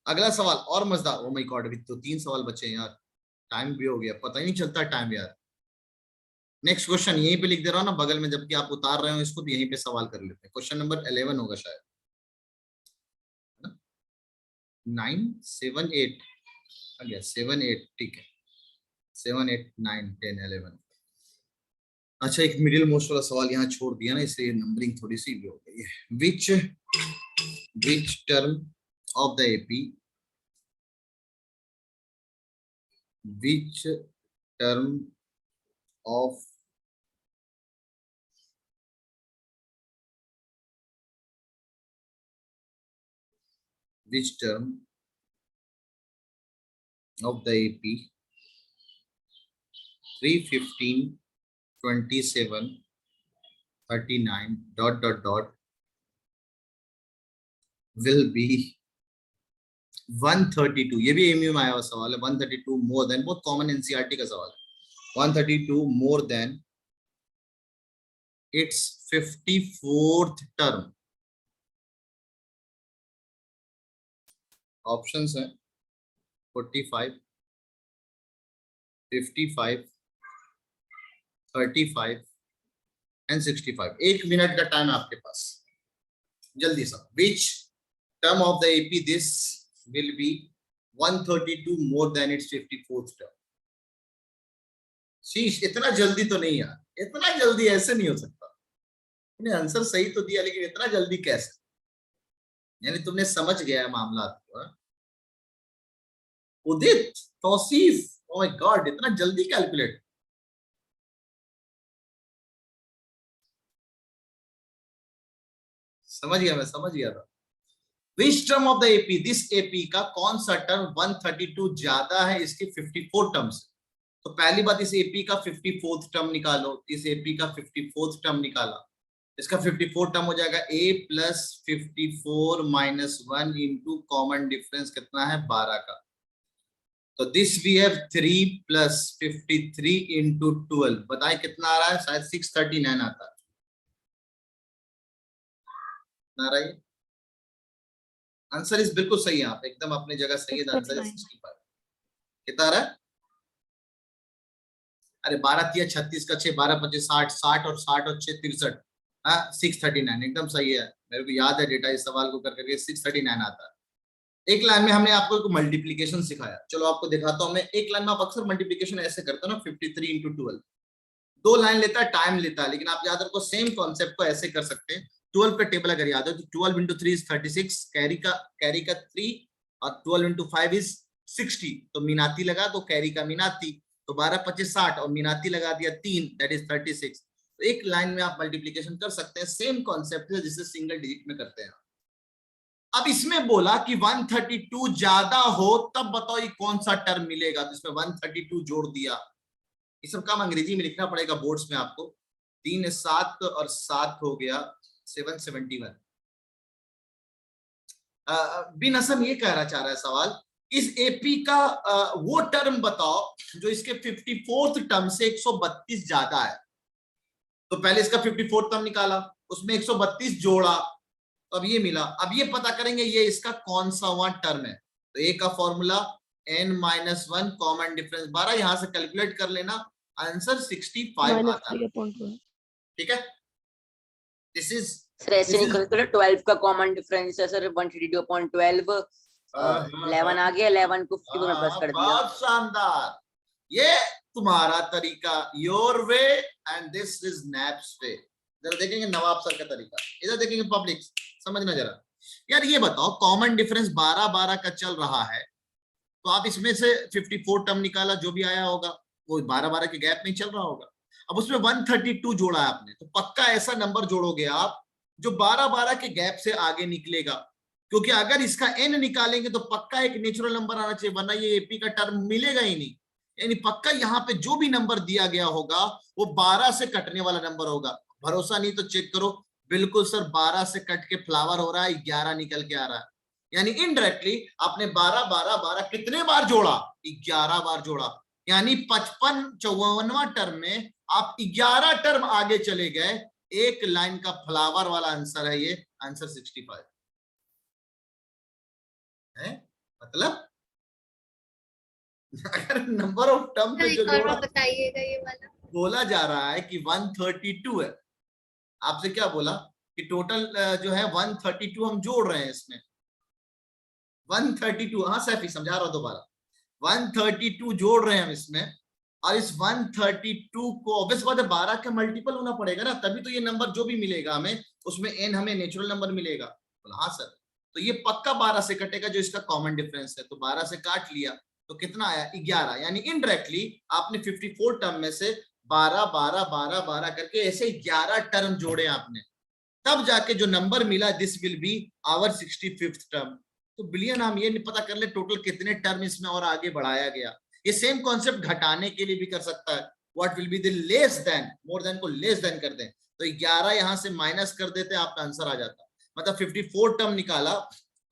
अगला सवाल और मजेदार। ओ माय गॉड, अभी तो 3 सवाल बचे हैं यार, टाइम भी हो गया, पता ही नहीं चलता टाइम यार। नेक्स्ट क्वेश्चन यहीं पे लिख दे रहा हूं ना बगल में, जबकि आप उतार रहे हो इसको, तो यहीं पे सवाल कर लेते हैं। क्वेश्चन नंबर 11 होगा शायद, 9 7 8 आ गया, 7 8 ठीक है, 7 8 9 10 11। अच्छा एक मिडिल मोस्ट वाला सवाल यहाँ छोड़ दिया ना, इसलिए नंबरिंग थोड़ी सी भी हो गई है। Which term of the AP, which term of the AP 315 27 39 ... will be 132। ये भी एमयू में आया हुआ सवाल है, 132 मोर देन, बहुत कॉमन एनसीईआरटी का सवाल है। 132 more than it's 54th term. Options हैं 45 55 35 and 65. 1 मिनट का टाइम है आपके पास, जल्दी सा. Which term of the AP this will be 132 more than its 54th term? शीश, इतना जल्दी तो नहीं यार, इतना जल्दी ऐसे नहीं हो सकता. तुमने आंसर सही तो दिया लेकिन इतना जल्दी कैसे? यानी तुमने समझ गया है मामला को. उदित, तौसीफ, ओह माय गॉड, इतना जल्दी कैलकुलेट. समझ गया, मैं समझ गया था. Which term of the AP, this AP का कौन सा टर्म 132 ज्यादा है इसके 54 टर्म से? तो पहली बात, इस AP का 54th टर्म निकालो. इस AP का 54th टर्म निकाला, इसका 54 टर्म हो जाएगा A plus 54 minus 1 into common difference कितना है 12 का. तो this we have 3 plus 53 into 12. बताएं कितना आ रहा है? शायद 639 आता है. ना रहा है? आंसर इज बिल्कुल सही है, आप एकदम अपनी जगह सही है. Answer is 65. कितना आ रहा है? अरे 12 3 36 का 6 12 25 60 60 और 60 और 6 63. हाँ 639 एकदम सही है. मेरे को याद है डेटा इस सवाल को कर करके 639 आता है. एक लाइन में हमने आपको एक मल्टीप्लिकेशन सिखाया. चलो आपको दिखाता हूं मैं. एक लाइन में आप अक्सर मल्टीप्लिकेशन ऐसे करते हो ना, 53 इंटू 12. 2 लाइन लेता है, टाइम लेता है, लेकिन आप याद रखो सेम कॉन्सेप्ट को ऐसे कर सकते हैं. 12 का टेबल अगर याद हो तो 12 इंटू 3 इज 36, कैरी का 3, और 12 इंटू 5 इज 60. तो मीनाती लगा तो कैरी का मीनाती, तो 12 25 60 और मीनाती लगा दिया 3, दैट इज 36. तो एक लाइन में आप मल्टीप्लिकेशन कर सकते हैं. सेम कॉन्सेप्ट है जिसे सिंगल डिजिट में करते हैं. अब इसमें बोला कि 132 ज्यादा हो तब बताओ ये कौन सा टर्म मिलेगा. तो इसमें 132 जोड़ दिया. ये सब काम अंग्रेजी में लिखना पड़ेगा बोर्ड्स में आपको. 3 7 और 7 हो गया 771. बिन असम ये कहना चाह रहा है सवाल, इस एपी का वो टर्म बताओ जो इसके 54th टर्म से 132 ज्यादा है. तो पहले इसका 54th टर्म निकाला, उसमें 132 जोड़ा, तो अब ये मिला. अब ये पता करेंगे ये इसका कौन सा वहां टर्म है. तो ए का फॉर्मूला n-1 कॉमन डिफरेंस 12, यहां से कैलकुलेट कर लेना. आंसर 65 आता है. ठीक है, दिस इज सर ऐसे निकल तो 12 का कॉमन डिफरेंस है सर 132.12. 11 आ गया, 11 को 50 में प्लस कर दिया. बहुत शानदार. ये तुम्हारा तरीका, your way, and this is नैप्स वे. जरा देखेंगे नवाब सर का तरीका, इधर देखेंगे पब्लिक, समझना जरा. यार ये बताओ कॉमन डिफरेंस 12 12 का चल रहा है, तो आप इसमें से 54 टर्म निकाला, जो भी आया होगा वो 12 12 के गैप में चल रहा होगा. अब उसमें 132 जोड़ा है आपने, तो पक्का ऐसा नंबर जोड़ोगे आप जो 12 12 के गैप से आगे निकलेगा. क्योंकि अगर इसका n निकालेंगे तो पक्का एक नेचुरल नंबर आना चाहिए, वरना ये एपी का टर्म मिलेगा ही नहीं. यानी पक्का यहाँ पे जो भी नंबर दिया गया होगा वो 12 से कटने वाला नंबर होगा. भरोसा नहीं तो चेक करो, बिल्कुल सर 12 से कट के फ्लावर हो रहा है, 11 निकल के आ रहा है. यानी इनडायरेक्टली आपने 12 12 12 कितने बार जोड़ा? 11 बार जोड़ा. यानी 55 54वां टर्म में आप 11 टर्म आगे चले गए. एक लाइन का फ्लावर वाला आंसर है ये. आंसर 65 है. मतलब अगर नंबर ऑफ टर्म पे जो जोड़ा बताइएगा ये वाला. बोला जा रहा है कि 132 है. आपसे क्या बोला कि टोटल जो है 132 हम जोड़ रहे हैं इसमें. 132, हाँ सैफी समझा रहा हूं दोबारा. 132 जोड़ रहे हैं हम इसमें, और इस 132 को ऑब्वियस बात है 12 के मल्टीपल होना पड़ेगा ना, तभी तो ये नंबर जो भी मिलेगा हमें उसमें n हमें नेचुरल नंबर मिलेगा. बोला हाँ सर. तो ये पक्का 12 से कटेगा जो इसका कॉमन डिफरेंस है. तो 12 से काट लिया तो कितना आया? 11. यानी इनडायरेक्टली आपने 54 टर्म में से 12 12 12 12 करके ऐसे 11 टर्म जोड़े आपने, तब जाके जो नंबर मिला this will be our 65th term. तो बिलियन हम ये नहीं पता कर ले टोटल कितने टर्म इसमें और आगे बढ़ाया गया. ये सेम कॉन्सेप्ट घटाने के लिए भी कर सकता है. What will be the less than, more than को लेस देन कर दें तो 11 यहां से माइनस कर देते, आपका आंसर आ जाता. मतलब 54 टर्म निकाला,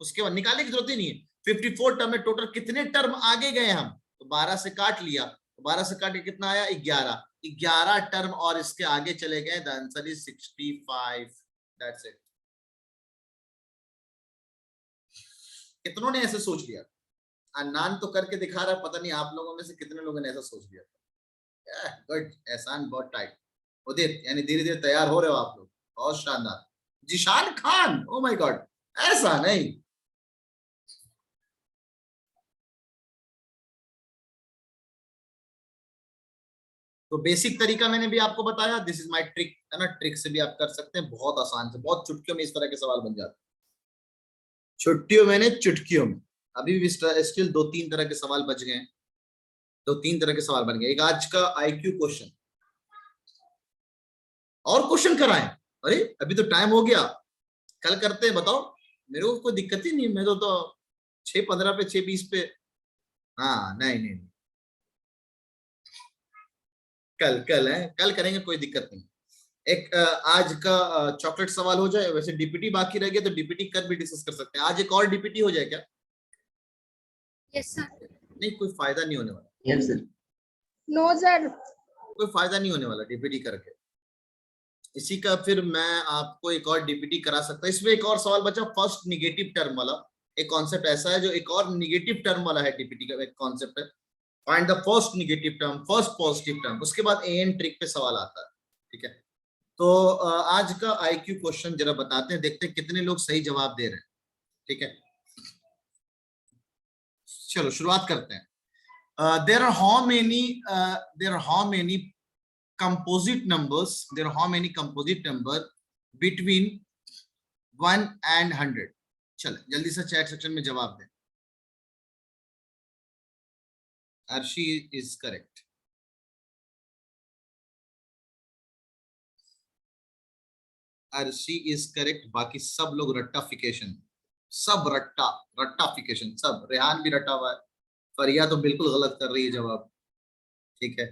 उसके बाद निकालने की जरूरत ही नहीं है. 54 टर्म में टोटल कितने टर्म आगे गए हम, तो 12 से काट लिया. तो 12 से काट के कितना आया? 11. 11 टर्म और इसके आगे चले गए. The answer is 65. That's it. कितनों ने ऐसे सोच लिया? अनान तो करके दिखा रहा है, पता नहीं आप लोगों में से कितने लोगों ने ऐसा सोच लिया. गुड. एहसान बहुत टाइट. उदित, यानी धीरे धीरे तैयार हो रहे हो आप लोग, बहुत शानदार। Zeeshan Khan, oh my god, ऐसा नहीं। तो बेसिक तरीका मैंने भी आपको बताया, दिस इज माय ट्रिक, है ना। ट्रिक से भी आप कर सकते हैं बहुत आसान से, बहुत चुटकियों में इस तरह के सवाल बन जाते हैं। छुट्टियों में नहीं, चुटकियों में। अभी भी स्टिल 2-3 तरह के सवाल बच गए, 2-3 तरह के सवाल बन गए। एक आज का IQ क्वेश्चन, और क्वेश्चन कराएं? अरे अभी तो टाइम हो गया, कल करते हैं, बताओ। मेरे को कोई दिक्कत ही नहीं, मैं तो 6:15 पे 6:20 पे। हाँ नहीं, कल है, कल करेंगे, कोई दिक्कत नहीं। एक आज का चॉकलेट सवाल हो जाए, वैसे डीपीटी बाकी रह गया तो डीपीटी कल भी डिस्कस कर सकते हैं। आज एक और डीपीटी हो जाए क्या? Yes sir. नहीं, कोई फायदा नहीं होने वाला। Yes sir. No sir. कोई फायदा नहीं होने वाला डीपीटी करके। इसी का फिर मैं आपको एक और डीपीटी करा सकता हूं। इसमें एक और सवाल बचा, फर्स्ट निगेटिव टर्म वाला। एक कॉन्सेप्ट ऐसा है जो एक और निगेटिव टर्म वाला है, डीपीटी का एक कॉन्सेप्ट है। Find the first negative term, first positive term, उसके बाद एन ट्रिक पे सवाल आता है, ठीक है। तो आज का IQ क्वेश्चन जरा बताते हैं, देखते हैं कितने लोग सही जवाब दे रहे हैं, ठीक है। चलो शुरुआत करते हैं। there are how many composite numbers, there are how many composite number between 1 and 100? चलो जल्दी से चैट सेक्शन में जवाब दें। Arshi is correct. Arshi is correct, बाकी सब लोग रट्टाफिकेशन, सब रट्टाफिकेशन सब। रेहान भी रटा हुआ है, फरिया तो बिल्कुल गलत कर रही है जवाब, ठीक है,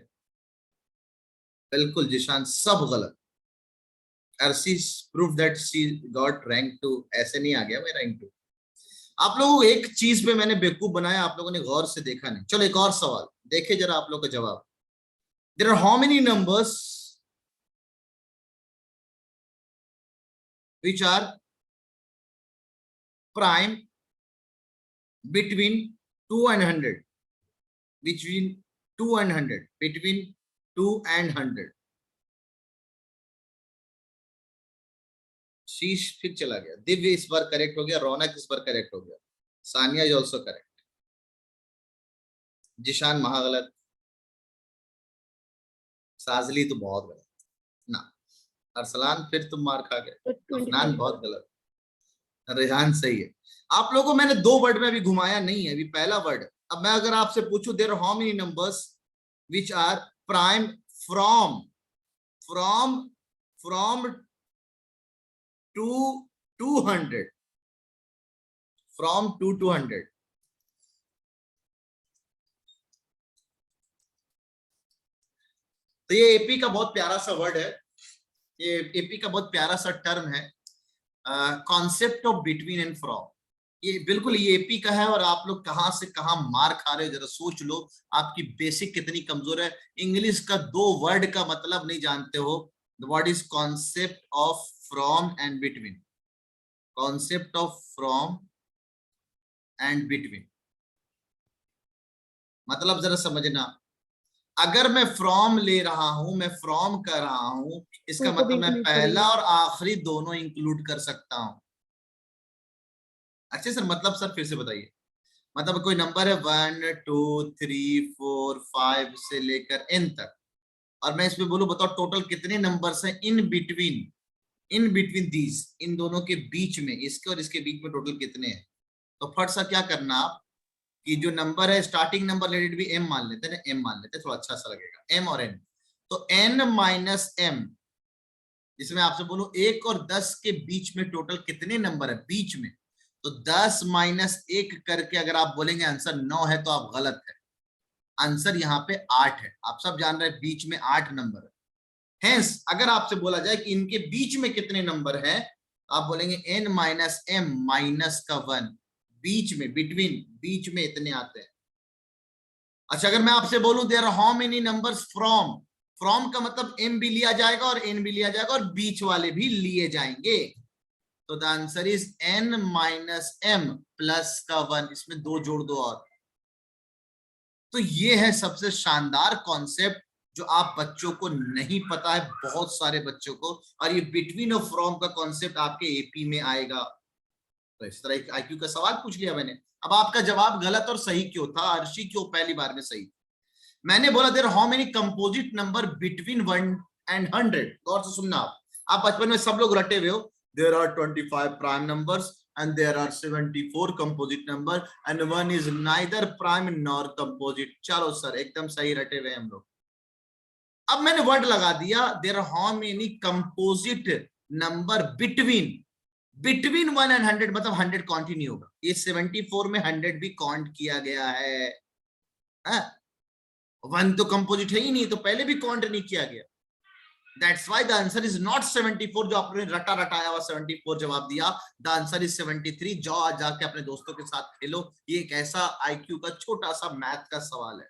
बिल्कुल। जिशान सब गलत। Arshi proof that she got rank 2, ऐसे नहीं आ गया मैं रैंक 2। आप लोगों को एक चीज पे मैंने बेवकूफ बनाया, आप लोगों ने गौर से देखा नहीं। चलो एक और सवाल देखे जरा आप लोग का जवाब। There are how many numbers which are prime between 2 and 100, between 2 and 100, between 2 and 100? शीश फिर चला गया, दिव्य इस बार करेक्ट हो गया, रौनक इस बार करेक्ट हो गया, Sania is also correct, Zeeshan महागलत, साजली तो बहुत गलत ना, अरसलान फिर तुम मार खा गए, अफनान बहुत गलत, रेहान सही है। आप लोगों को मैंने 2 वर्ड में अभी घुमाया नहीं है, अभी पहला वर्ड। अब मैं अगर आपसे पूछूं there are how many numbers which are prime from 2 to 100, from 2 to 100, तो ये एपी का बहुत प्यारा सा वर्ड है, ये एपी का बहुत प्यारा सा टर्म है, concept of between and from. ये बिल्कुल ये एपी का है, और आप लोग कहां से कहां मार खा रहे हो जरा सोच लो, आपकी बेसिक कितनी कमजोर है। इंग्लिश का 2 वर्ड का मतलब नहीं जानते हो। What is concept of from and between? Concept of from and between मतलब जरा समझना। अगर मैं फ्रॉम ले रहा हूं, मैं फ्रॉम कर रहा हूं, इसका मतलब मैं पहला और आखिरी दोनों इंक्लूड कर सकता हूं। अच्छे सर, मतलब सर फिर से बताइए। मतलब कोई नंबर है 1 2 3 4 5 से लेकर n तक, और मैं इसमें बोलूं बताओ टोटल कितने नंबर्स हैं इन बिटवीन दीज, इन दोनों के बीच में, इसके और इसके बीच में टोटल कितने हैं। तो फट सा क्या करना आप कि जो नंबर है starting number late it B m मान लेते हैं ना, m मान लेते हैं, थोड़ा अच्छा सा लगेगा, m और n। तो n माइनस m, जिसमें आपसे बोलूं 1 और 10 के बीच में टोटल कितने नंबर है बीच में, तो 10 माइनस 1 करके अगर आप बोलेंगे आंसर 9 है तो आप गलत है। आंसर यहाँ पे 8 है। आप सब जान रहे हैं बीच में 8 नंबर है। हेंस अगर आपसे बोला जाए कि इनके बीच में कितने नंबर है, आप बोलेंगे n माइनस m माइनस का 1, बीच में, बिटवीन, बीच में इतने आते हैं। अच्छा, अगर मैं आपसे बोलूं there are how many numbers from का मतलब m भी लिया जाएगा और n भी लिया जाएगा और बीच वाले भी लिए जाएंगे। तो the answer is n minus m plus का 1, इसमें 2 जोड़ दो और। तो ये है सबसे शानदार कॉन्सेप्ट जो आप बच्चों को नहीं पता है, बहुत सारे बच्चों को, और ये बिटवीन और फ्रॉम का कॉन्सेप्ट आपके एपी में आएगा। तो इस तरह एक आईक्यू का सवाल पूछ लिया मैंने। अब आपका जवाब गलत और सही क्यों था? अर्शी क्यों पहली बार में सही? मैंने बोला there how many composite number between 1 and 100। गौर से सुनना, आप बचपन में सब लोग रटे हुए हो, there are 25 prime numbers and there are 74 composite number and one is neither prime nor composite। चलो सर, एकदम सही रटे हुए हम लोग। अब मैंने वर्ड लगा दिया there are how many composite number between 1 and 100, मतलब 100 काउंट ही नहीं होगा। ये 74 में 100 भी काउंट किया गया है, 1 तो कंपोजिट है ही नहीं, तो पहले भी काउंट नहीं किया गया। That's why the answer is not 74, जो आपने रटा रटाया हुआ 74 जवाब दिया। The answer is 73। जाओ जाके अपने दोस्तों के साथ खेलो, ये एक ऐसा आईक्यू का छोटा सा मैथ का सवाल है।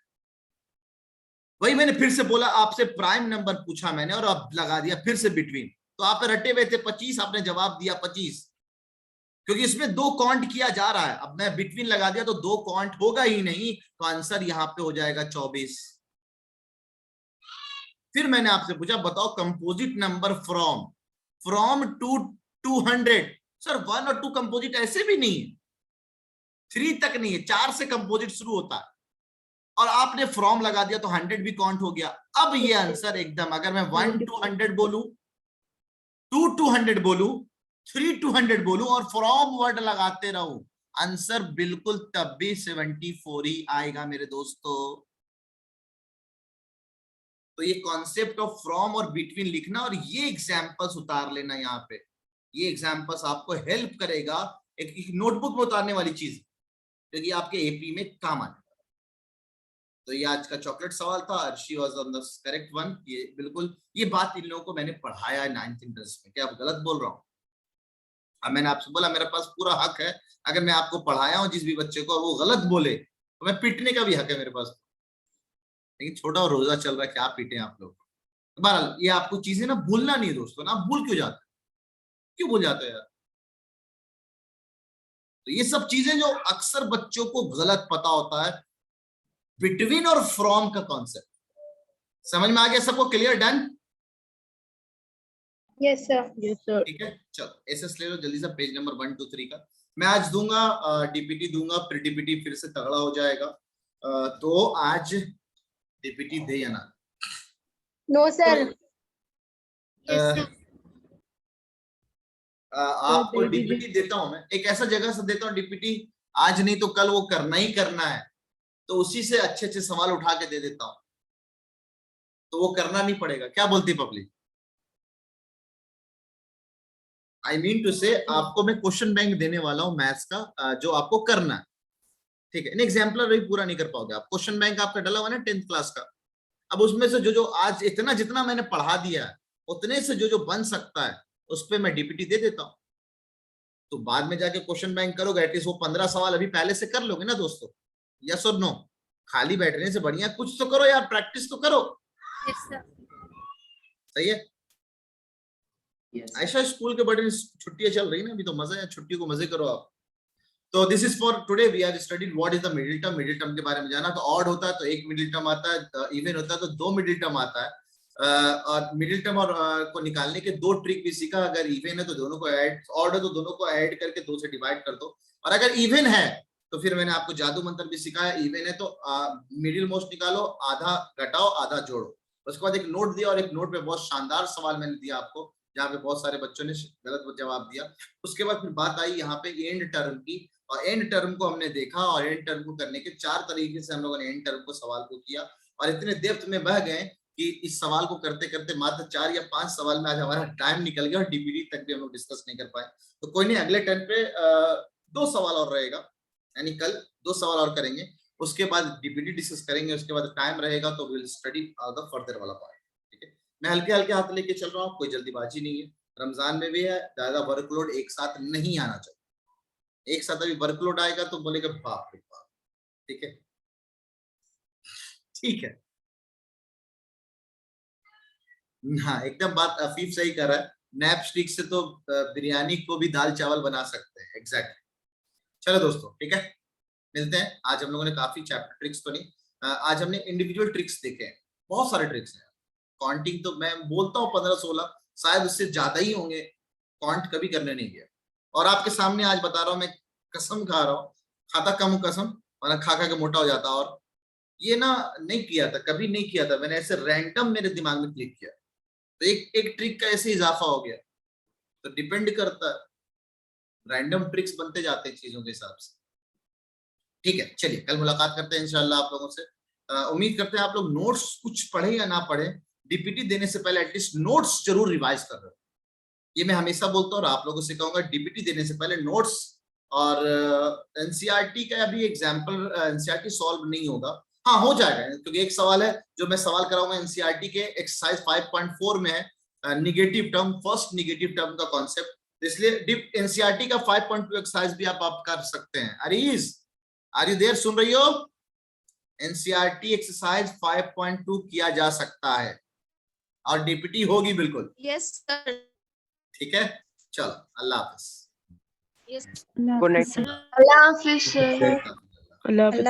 वही मैंने फिर से बोला, आपसे प्राइम नंबर पूछा मैंने और अब लगा दिया फिर से बिटवीन। तो आप रटे हुए थे 25, आपने जवाब दिया 25, क्योंकि इसमें 2 काउंट किया जा रहा है। अब मैं बिटवीन लगा दिया तो 2 काउंट होगा ही नहीं, तो आंसर यहाँ पे हो जाएगा 24। फिर मैंने आपसे पूछा बताओ composite number from 2 to 100। Sir 1 और 2 कंपोजिट ऐसे भी नहीं है, 3 तक नहीं है, 4 से कंपोजिट शुरू होता है, और आपने फ्रॉम लगा दिया तो 100 भी काउंट हो गया। अब ये आंसर एकदम, अगर मैं 1 to 100 बोलूं, 2 to 100 बोलूं, 3 to 100 बोलूं और फ्रॉम वर्ड लगाते रहूं, आंसर बिल्कुल तब भी 74 ही आएगा मेरे दोस्तों। तो ये कॉन्सेप्ट ऑफ फ्रॉम और बिटवीन लिखना और ये एग्जांपल्स उतार लेना यहाँ पे, ये एग्जांपल्स आपको हेल्प करेगा, एक नोटबुक में उतारने वाली चीज, क्योंकि आपके एपी में काम आने वाला। तो ये आज का चॉकलेट सवाल था। Arshi was on the correct one. ये बिल्कुल, ये बात इन लोगों को मैंने पढ़ाया है 9th इंटरेस्ट में। क्या आप गलत बोल रहा हूँ? अब मैंने आपसे बोला मेरे पास पूरा हक है, अगर मैं आपको पढ़ाया हूँ जिस भी बच्चे को वो गलत बोले तो मैं पीटने का भी हक है मेरे पास। लेकिन छोटा और रोजा चल रहा है, क्या पीटे आप लोग। बहरहाल ये आपको चीजें ना भूलना नहीं दोस्तों, ना भूल क्यों जाते, क्यों भूल जाते हैं यार? तो ये सब चीजें जो अक्सर बच्चों को गलत पता होता है, बिटवीन और फ्रॉम का कॉन्सेप्ट समझ में आ गया सबको? Clear? Done? Yes sir. Yes sir. ठीक है, चलो एसएस ले लो जल्दी से, पेज नंबर 1 2 3 का। मैं आज दूंगा डीपीटी दूंगा, प्री डीपीटी फिर से तगड़ा हो जाएगा। तो आज डीपीटी दे या ना? No sir. आपको डीपीटी देता हूं मैं, एक ऐसा जगह से देता हूं डीपीटी, आज नहीं तो कल वो करना ही करना है, तो उसी से अच्छे अच्छे सवाल उठा के दे देता हूं, तो वो करना नहीं पड़ेगा। क्या बोलती पब्लिक? आई मीन टू से आपको मैं क्वेश्चन बैंक देने वाला हूं मैथ्स का, जो आपको करना है। ठीक है, इन एग्जाम्पलर भी पूरा नहीं कर पाओगे आप। क्वेश्चन बैंक आपका डला हुआ ना 10th क्लास का, अब उसमें से जो आज इतना जितना मैंने पढ़ा दिया है उतने से जो बन सकता है उस पर मैं डीपीटी दे देता हूं। तो बाद में जाके क्वेश्चन बैंक करोगे, एटलीस्ट वो 15 सवाल अभी पहले से कर लोगे ना दोस्तों। यस और नो? खाली बैठने से बढ़िया कुछ तो करो यार, प्रैक्टिस तो करो। सही है? ऐसा स्कूल के बड़े छुट्टियां चल रही ना अभी, तो मजा है, छुट्टियों को मजे करो आप। तो this is for today, we are studied what is the middle term. Middle term के बारे में जाना, तो ऑड होता है तो एक मिडिल टर्म आता है, इवन होता है तो 2 मिडिल टर्म आता है। और मिडिल टर्म और को निकालने के 2 ट्रिक भी सीखा। अगर इवन है तो दोनों को ऐड, ऑड है तो दोनों को ऐड करके 2 से डिवाइड कर दो, और अगर इवन है तो फिर मैंने आपको जादू मंत्र भी सिखाया। इवन है तो मिडिल मोस्ट निकालो, आधा घटाओ आधा जोड़ो। उसके बाद एक नोट दिया, और एक नोट पे बहुत शानदार सवाल मैंने दिया आपको, जहाँ पे बहुत सारे बच्चों ने गलत जवाब दिया। उसके बाद फिर बात आई यहाँ पे एंड टर्म की, और एंड टर्म को हमने देखा, और एंड टर्म को करने के 4 तरीके से हम लोगों ने एंड टर्म को सवाल को किया, और इतने डेप्थ में बह गए कि इस सवाल को करते करते मात्र 4 या 5 सवाल में आज हमारा टाइम निकल गया, और डीपीटी तक भी हम लोग डिस्कस नहीं कर पाए। तो कोई नहीं, अगले टर्न पे 2 सवाल और रहेगा, यानी कल 2 सवाल और करेंगे, उसके बाद डीपीटी डिस्कस करेंगे, उसके बाद टाइम रहेगा तो विल स्टडी द फर्दर वाला पार्ट। ठीक है, मैं हल्के हल्के हाथ लेके चल रहा हूँ, कोई जल्दीबाजी नहीं है। रमजान में भी है, ज्यादा वर्कलोड एक साथ नहीं आना चाहिए। एक साथ अभी वर्कलोड आएगा तो बोलेगा बाप रे बाप। ठीक है, ठीक है, हाँ एकदम बात अफीफ सही कर रहा है। नैप स्टिक से तो बिरयानी को भी दाल चावल बना सकते हैं। एग्जैक्टली। चलो दोस्तों, ठीक है, मिलते हैं। आज हम लोगों ने काफी चैप्टर ट्रिक्स तो नहीं, आज हमने इंडिविजुअल ट्रिक्स देखे हैं। बहुत सारे ट्रिक्स हैं। काउंटिंग तो मैं बोलता हूँ 15-16, शायद उससे ज्यादा ही होंगे, काउंट कभी करने नहीं गया। और आपके सामने आज बता रहा हूँ, मैं कसम खा रहा हूँ, खाता कम हूँ कसम, वरना खा खा के मोटा हो जाता। और ये ना नहीं किया था, कभी नहीं किया था मैंने, ऐसे रैंडम मेरे दिमाग में क्लिक किया, तो एक ट्रिक का ऐसे इजाफा हो गया। तो डिपेंड करता है, रैंडम ट्रिक्स बनते जाते हैं चीजों के हिसाब से। ठीक है, चलिए कल मुलाकात करते हैं इंशाल्लाह आप लोगों से। उम्मीद करते हैं आप लोग नोट्स कुछ पढ़े या ना पढ़े, डीपीटी देने से पहले एटलीस्ट नोट्स जरूर रिवाइज कर रहे हो। ये मैं हमेशा बोलता हूँ और आप लोगों से कहूंगा, डीपीटी देने से पहले नोट्स और एनसीईआरटी का अभी एग्जाम्पल, एनसीईआरटी सॉल्व नहीं होगा, हाँ हो जाएगा, क्योंकि एक सवाल है जो मैं सवाल कराऊंगा एनसीईआरटी के एक्सरसाइज 5.4 में है, negative term, first negative term का कॉन्सेप्ट, इसलिए एनसीईआरटी का 5.2 एक्सरसाइज भी आप कर सकते हैं। अरीज आर यू देयर, सुन रही हो? एनसीईआरटी एक्सरसाइज 5.2 किया जा सकता है और डीपीटी होगी बिल्कुल। Yes sir. ठीक है, चलो अल्लाह हाफिज। यस। Good night. अल्लाह हाफिज। अल्लाह हाफिज।